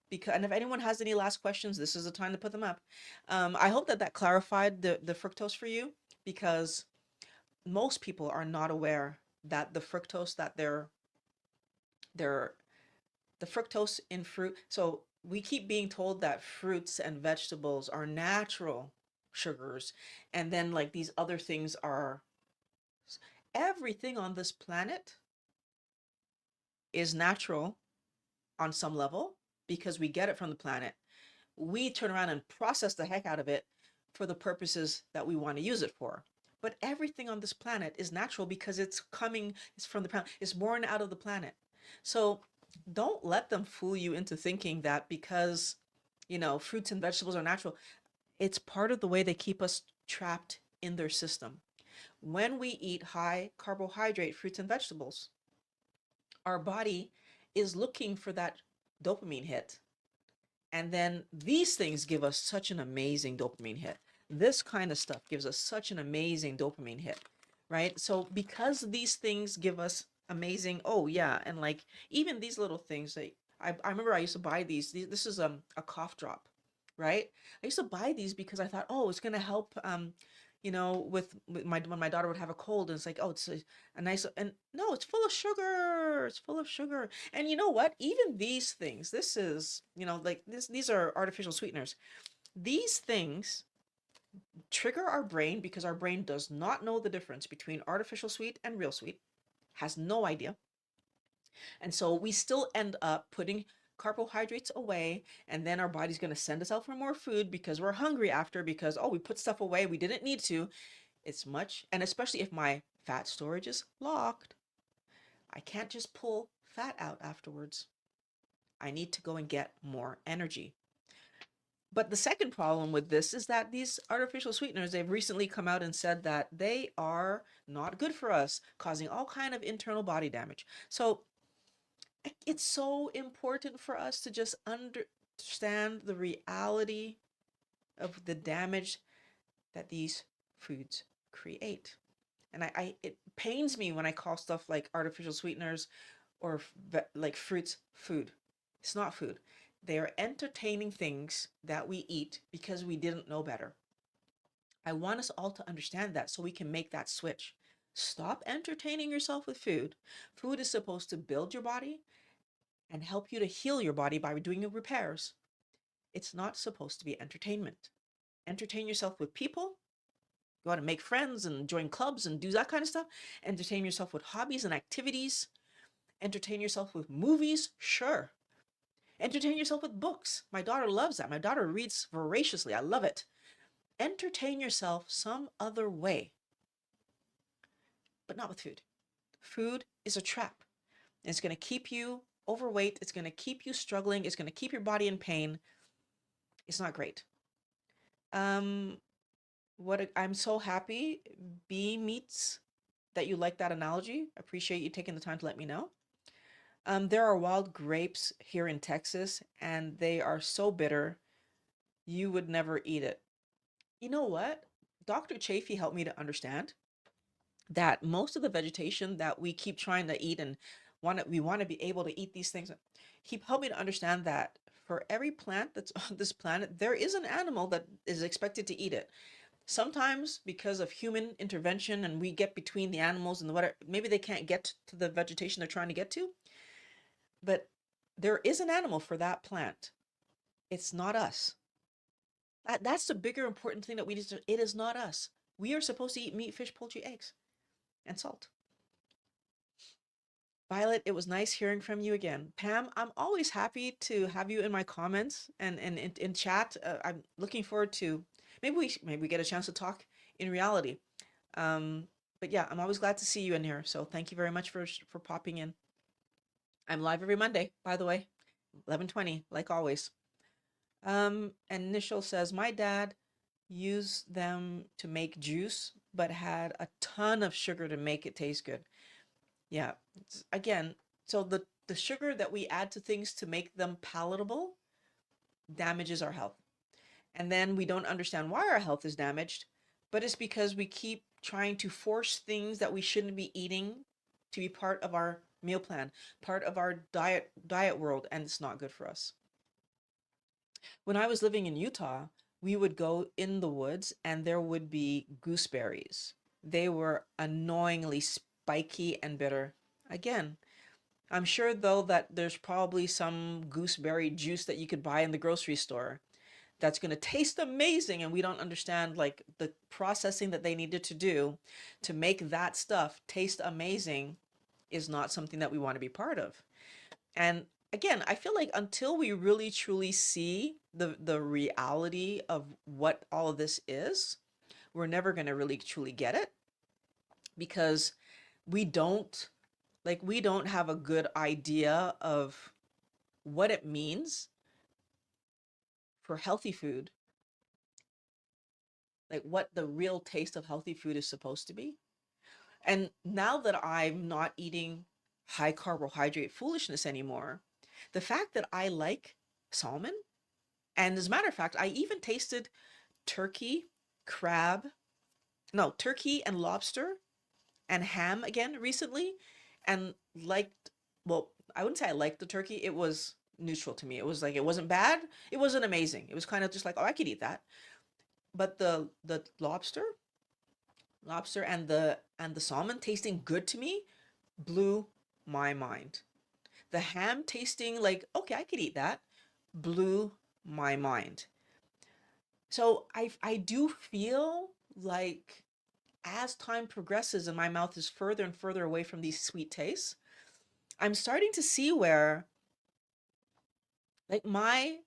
Because, and if anyone has any last questions, this is the time to put them up. I hope that that clarified the fructose for you, because most people are not aware that the fructose that they're the fructose in fruit. So we keep being told that fruits and vegetables are natural sugars, and then like these other things are. Everything on this planet is natural on some level because we get it from the planet. We turn around and process the heck out of it for the purposes that we want to use it for. But everything on this planet is natural because it's from the planet, it's born out of the planet. So don't let them fool you into thinking that because, fruits and vegetables are natural. It's part of the way they keep us trapped in their system. When we eat high carbohydrate fruits and vegetables, our body is looking for that dopamine hit. And then these things give us such an amazing dopamine hit. This kind of stuff gives us such an amazing dopamine hit, right? So because these things give us amazing, oh yeah, and like even these little things that I remember I used to buy this is a cough drop, right? I used to buy these because I thought, oh, it's gonna help with my when my daughter would have a cold, and it's like, oh, it's a nice, and no, it's full of sugar. It's full of sugar. And you know what? Even these things, this is, like these are artificial sweeteners. These things trigger our brain because our brain does not know the difference between artificial sweet and real sweet, has no idea. And so we still end up putting carbohydrates away, and then our body's going to send us out for more food because we're hungry after, because, oh, we put stuff away we didn't need to. It's much, and especially if my fat storage is locked, I can't just pull fat out afterwards. I need to go and get more energy. But the second problem with this is that these artificial sweeteners, they've recently come out and said that they are not good for us, causing all kind of internal body damage. So it's so important for us to just understand the reality of the damage that these foods create. And it pains me when I call stuff like artificial sweeteners or like fruits food. It's not food. They are entertaining things that we eat because we didn't know better. I want us all to understand that so we can make that switch. Stop entertaining yourself with food. Food is supposed to build your body and help you to heal your body by doing your repairs. It's not supposed to be entertainment. Entertain yourself with people. Go out and make friends and join clubs and do that kind of stuff. Entertain yourself with hobbies and activities. Entertain yourself with movies, sure. Entertain yourself with books. My daughter loves that. My daughter reads voraciously. I love it. Entertain yourself some other way, but not with food. Food is a trap. It's going to keep you overweight. It's going to keep you struggling. It's going to keep your body in pain. It's not great. Um, I'm so happy, bee meats, that you like that analogy. Appreciate you taking the time to let me know. There are wild grapes here in Texas, and they are so bitter, you would never eat it. You know what? Dr. Chafee helped me to understand that most of the vegetation that we keep trying to eat and we want to be able to eat these things. He helped me to understand that for every plant that's on this planet, there is an animal that is expected to eat it. Sometimes because of human intervention and we get between the animals and the whatever, maybe they can't get to the vegetation they're trying to get to, but there is an animal for that plant. It's not us. That's the bigger important thing that we need to, it is not us. We are supposed to eat meat, fish, poultry, eggs, and salt. Violet, it was nice hearing from you again. Pam, I'm always happy to have you in my comments and in chat. I'm looking forward to maybe we get a chance to talk in reality. Um, but yeah, I'm always glad to see you in here. So thank you very much for popping in. I'm live every Monday, by the way, 11:20, like always. And Initial says my dad used them to make juice, but had a ton of sugar to make it taste good. Yeah. Again, so the sugar that we add to things to make them palatable damages our health. And then we don't understand why our health is damaged, but it's because we keep trying to force things that we shouldn't be eating to be part of our meal plan, part of our diet world, and it's not good for us. When I was living in Utah, we would go in the woods and there would be gooseberries. They were annoyingly spiky and bitter. Again, I'm sure though that there's probably some gooseberry juice that you could buy in the grocery store that's going to taste amazing, and we don't understand like the processing that they needed to do to make that stuff taste amazing is not something that we want to be part of. And again, I feel like until we really truly see the reality of what all of this is, we're never going to really truly get it, because we don't we don't have a good idea of what it means for healthy food, like what the real taste of healthy food is supposed to be. And now that I'm not eating high carbohydrate foolishness anymore, the fact that I like salmon, and as a matter of fact, I even tasted turkey, crab, no, turkey and lobster and ham again recently, and liked, well, I wouldn't say I liked the turkey. It was neutral to me. It was like, it wasn't bad. It wasn't amazing. It was kind of just like, oh, I could eat that. But the lobster, lobster and the salmon tasting good to me blew my mind. The ham tasting like, okay, I could eat that, blew my mind. So I do feel like as time progresses and my mouth is further and further away from these sweet tastes, I'm starting to see where like my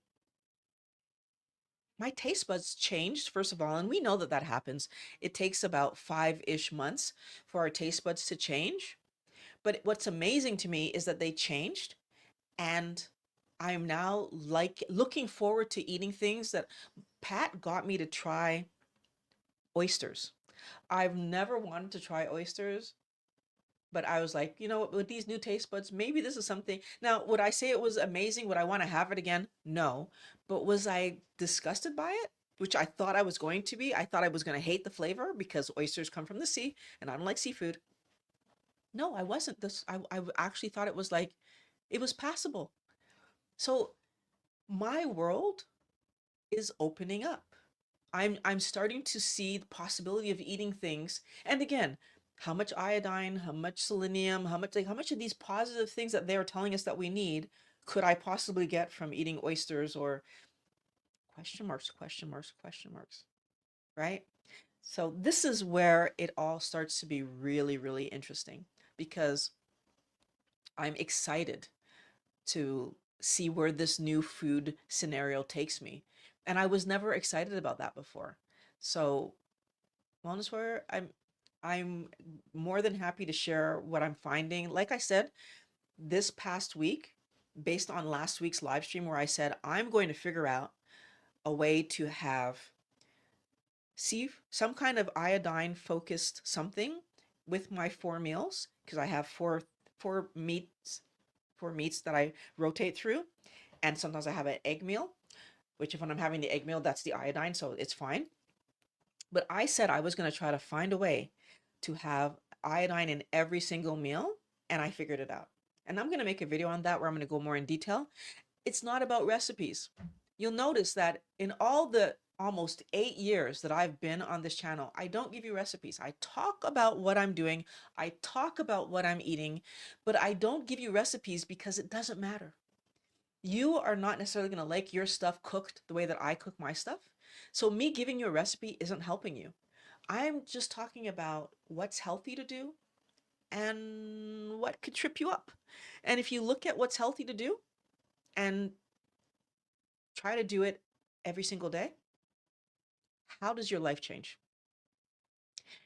taste buds changed first of all, and we know that that happens. It takes about 5-ish months for our taste buds to change. But what's amazing to me is that they changed, and I'm now like looking forward to eating things that Pat got me to try oysters. I've never wanted to try oysters, but I was like, you know what, with these new taste buds, maybe this is something. Now, would I say it was amazing? Would I want to have it again? No. But was I disgusted by it? Which I thought I was going to be. I thought I was going to hate the flavor because oysters come from the sea and I don't like seafood. No, I wasn't. I actually thought it was like, it was passable. So my world is opening up. I'm starting to see the possibility of eating things. And again, how much iodine, how much selenium, how much of these positive things that they're telling us that we need could I possibly get from eating oysters or question marks, question marks, question marks, right? So this is where it all starts to be really, really interesting because I'm excited to see where this new food scenario takes me. And I was never excited about that before. So, wellness warrior, I'm more than happy to share what I'm finding. Like I said, this past week, based on last week's live stream where I said I'm going to figure out a way to have see some kind of iodine focused something with my 4 meals because I have four meats that I rotate through, and sometimes I have an egg meal, which if when I'm having the egg meal, that's the iodine, so it's fine. But I said I was going to try to find a way to have iodine in every single meal, and I figured it out. And I'm going to make a video on that where I'm going to go more in detail. It's not about recipes. You'll notice that in all the almost 8 years that I've been on this channel, I don't give you recipes. I talk about what I'm doing, I talk about what I'm eating, but I don't give you recipes because it doesn't matter. You are not necessarily going to like your stuff cooked the way that I cook my stuff. So, me giving you a recipe isn't helping you. I'm just talking about what's healthy to do and what could trip you up. And if you look at what's healthy to do and try to do it every single day, how does your life change?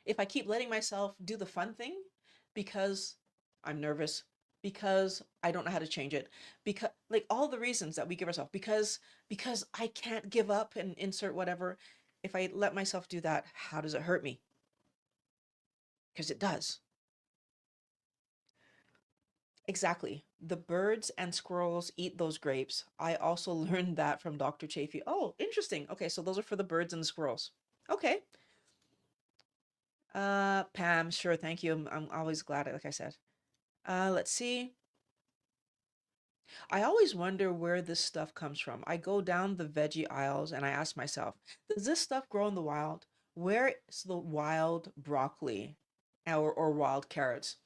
If I keep letting myself do the fun thing because I'm nervous, because I don't know how to change it, because like all the reasons that we give ourselves, because I can't give up and insert whatever. If I let myself do that, how does it hurt me? Because it does. Exactly. The birds and squirrels eat those grapes. I also learned that from Dr. Chafee. Oh, interesting. Okay, so those are for the birds and the squirrels. Okay. Pam, sure, thank you. I'm always glad, like I said. Let's see. I always wonder where this stuff comes from. I go down the veggie aisles and I ask myself, does this stuff grow in the wild? Where is the wild broccoli or wild carrots?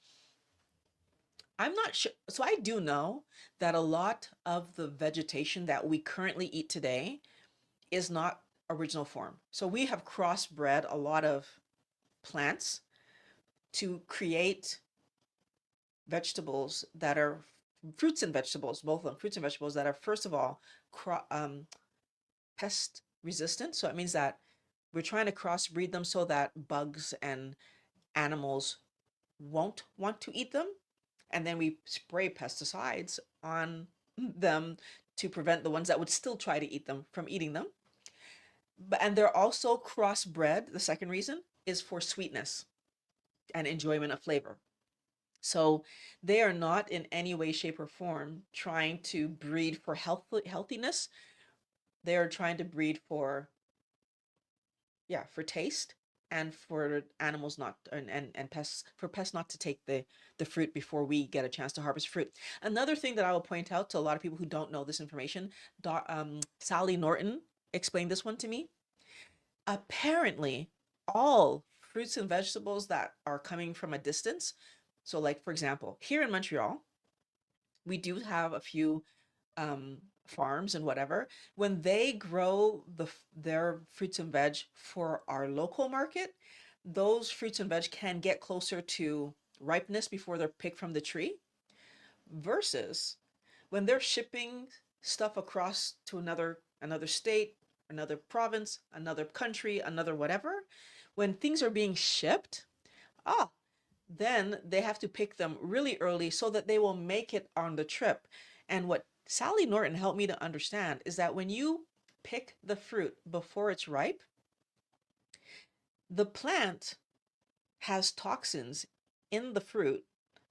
I'm not sure. So I do know that a lot of the vegetation that we currently eat today is not original form. So we have crossbred a lot of plants to create vegetables that are fruits and vegetables, both of them, fruits and vegetables that are, first of all, pest resistant. So it means that we're trying to crossbreed them so that bugs and animals won't want to eat them. And then we spray pesticides on them to prevent the ones that would still try to eat them from eating them. But and they're also crossbred. The second reason is for sweetness and enjoyment of flavor. So they are not in any way, shape, or form trying to breed for healthiness. They are trying to breed for, yeah, for taste and for animals not and pests for pests not to take the fruit before we get a chance to harvest fruit. Another thing that I will point out to a lot of people who don't know this information, Sally Norton explained this one to me. Apparently, all fruits and vegetables that are coming from a distance. So, like for example, here in Montreal, we do have a few farms and whatever. When they grow their fruits and veg for our local market, those fruits and veg can get closer to ripeness before they're picked from the tree, versus when they're shipping stuff across to another state, another province, another country, another whatever, when things are being shipped, ah, then they have to pick them really early so that they will make it on the trip. And what Sally Norton helped me to understand is that when you pick the fruit before it's ripe, the plant has toxins in the fruit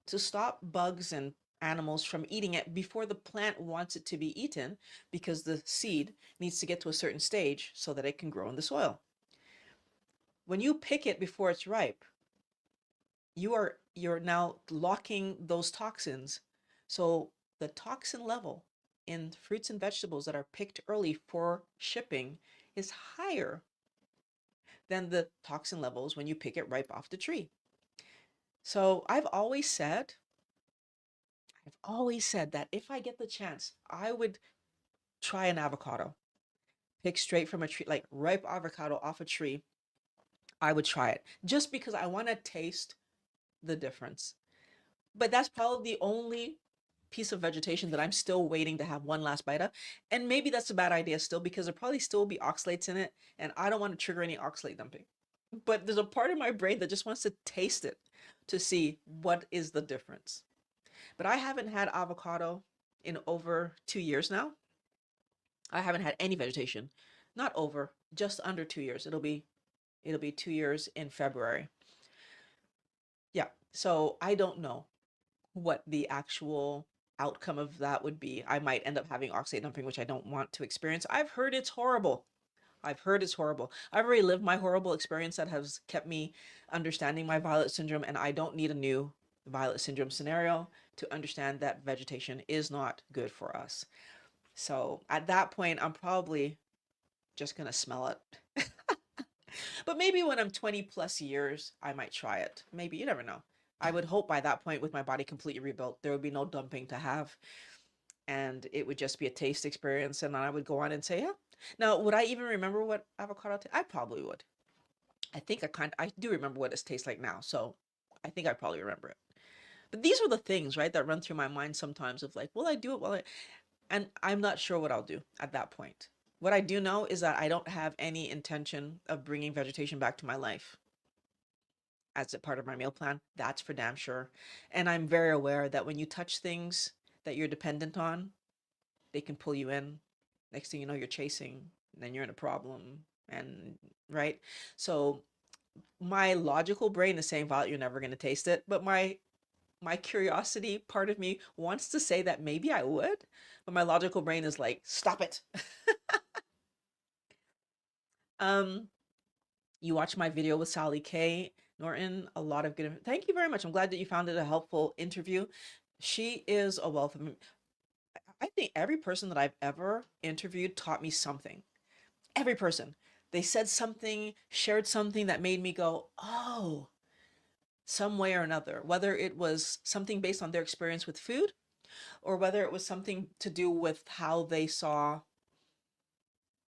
to stop bugs and animals from eating it before the plant wants it to be eaten, because the seed needs to get to a certain stage so that it can grow in the soil. When you pick it before it's ripe, you're now locking those toxins. So the toxin level in fruits and vegetables that are picked early for shipping is higher than the toxin levels when you pick it ripe off the tree. So I've always said that if I get the chance, I would try an avocado, pick straight from a tree, like ripe avocado off a tree. I would try it just because I want to taste the difference. But that's probably the only piece of vegetation that I'm still waiting to have one last bite of. And maybe that's a bad idea still, because there probably still be oxalates in it, and I don't want to trigger any oxalate dumping. But there's a part of my brain that just wants to taste it to see what is the difference. But I haven't had avocado in over 2 years now. I haven't had any vegetation. Not over, just under 2 years. It'll be 2 years in February. Yeah. So I don't know what the actual outcome of that would be. I might end up having oxalate dumping, which I don't want to experience. I've heard it's horrible. I've heard it's horrible. I've already lived my horrible experience that has kept me understanding my violet syndrome, and I don't need a new violet syndrome scenario to understand that vegetation is not good for us. So at that point, I'm probably just gonna smell it. But maybe when I'm 20 plus years, I might try it. Maybe, you never know. I would hope by that point, with my body completely rebuilt, there would be no dumping to have, and it would just be a taste experience. And I would go on and say, yeah. Now, would I even remember what avocado I probably would. I do remember what it tastes like now. So I think I probably remember it. But these are the things, right, that run through my mind sometimes of like, will I do it? And I'm not sure what I'll do at that point. What I do know is that I don't have any intention of bringing vegetation back to my life as a part of my meal plan. That's for damn sure. And I'm very aware that when you touch things that you're dependent on, they can pull you in. Next thing you know, you're chasing, and then you're in a problem. And right. So my logical brain is saying, Violet, you're never going to taste it. But my curiosity part of me wants to say that maybe I would, but my logical brain is like, stop it. um, you watched my video with Sally K. Norton, a lot of good. Thank you very much. I'm glad that you found it a helpful interview. She is a wealth of. I think every person that I've ever interviewed taught me something. Every person. They said something, shared something that made me go, oh, some way or another. Whether it was something based on their experience with food, or whether it was something to do with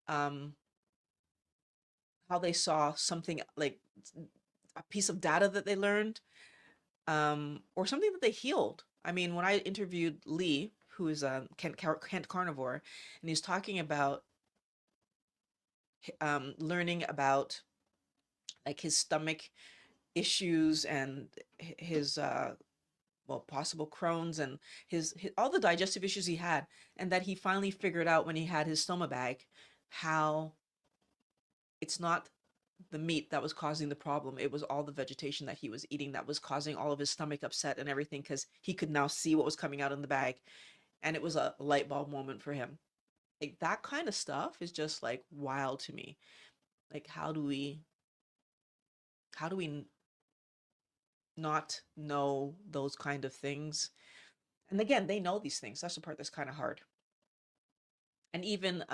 um how they saw something, like a piece of data that they learned, or something that they healed. I mean, when I interviewed Lee, who is a Kent Carnivore, and he's talking about learning about like his stomach issues and his well, possible Crohn's, and his all the digestive issues he had, and that he finally figured out when he had his stoma bag how it's not the meat that was causing the problem. It was all the vegetation that he was eating that was causing all of his stomach upset and everything, because he could now see what was coming out in the bag. And it was a light bulb moment for him. Like that kind of stuff is just like wild to me. Like how do we not know those kind of things? And again, they know these things. That's the part that's kind of hard. And even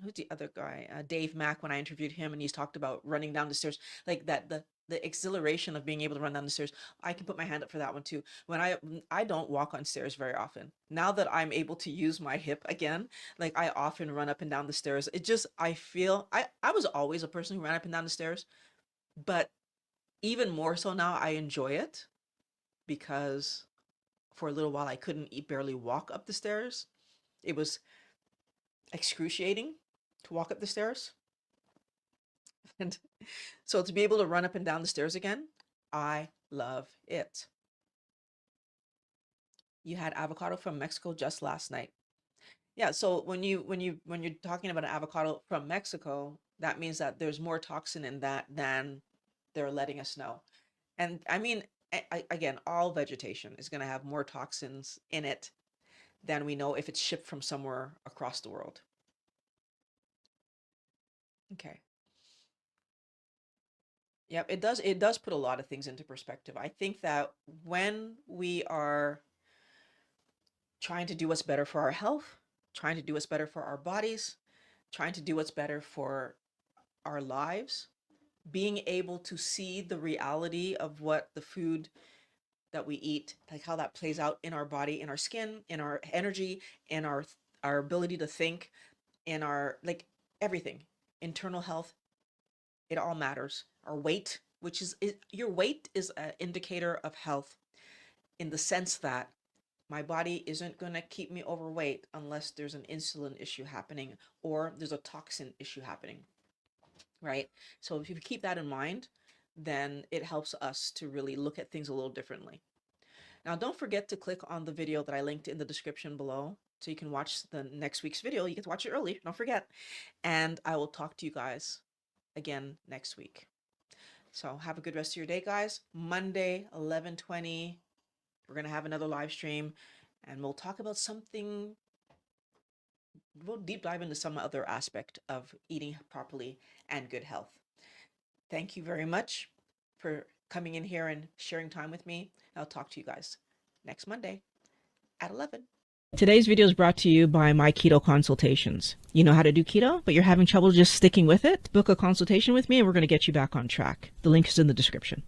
who's the other guy? Dave Mack, when I interviewed him and he's talked about running down the stairs, like that the exhilaration of being able to run down the stairs. I can put my hand up for that one too. I don't walk on stairs very often. Now that I'm able to use my hip again, like I often run up and down the stairs. It just I feel I was always a person who ran up and down the stairs, but even more so now I enjoy it because for a little while I couldn't barely walk up the stairs. It was excruciating to walk up the stairs. And so to be able to run up and down the stairs again, I love it. You had avocado from Mexico just last night. Yeah, so when you're talking about an avocado from Mexico, that means that there's more toxin in that than they're letting us know. And I mean, again, all vegetation is going to have more toxins in it than we know if it's shipped from somewhere across the world. Okay. Yep, it does put a lot of things into perspective. I think that when we are trying to do what's better for our health, trying to do what's better for our bodies, trying to do what's better for our lives, being able to see the reality of what the food that we eat, like how that plays out in our body, in our skin, in our energy, in our ability to think, in our like everything, internal health, it all matters. Our weight, which is your weight is an indicator of health in the sense that my body isn't going to keep me overweight unless there's an insulin issue happening or there's a toxin issue happening, right? So if you keep that in mind, then it helps us to really look at things a little differently. Now, don't forget to click on the video that I linked in the description below so you can watch the next week's video. You get to watch it early, don't forget. And I will talk to you guys again next week. So have a good rest of your day, guys. Monday, 11:20, we're going to have another live stream and we'll talk about something. We'll deep dive into some other aspect of eating properly and good health. Thank you very much for coming in here and sharing time with me. I'll talk to you guys next Monday at 11. Today's video is brought to you by my keto consultations. You know how to do keto, but you're having trouble just sticking with it? Book a consultation with me and we're going to get you back on track. The link is in the description.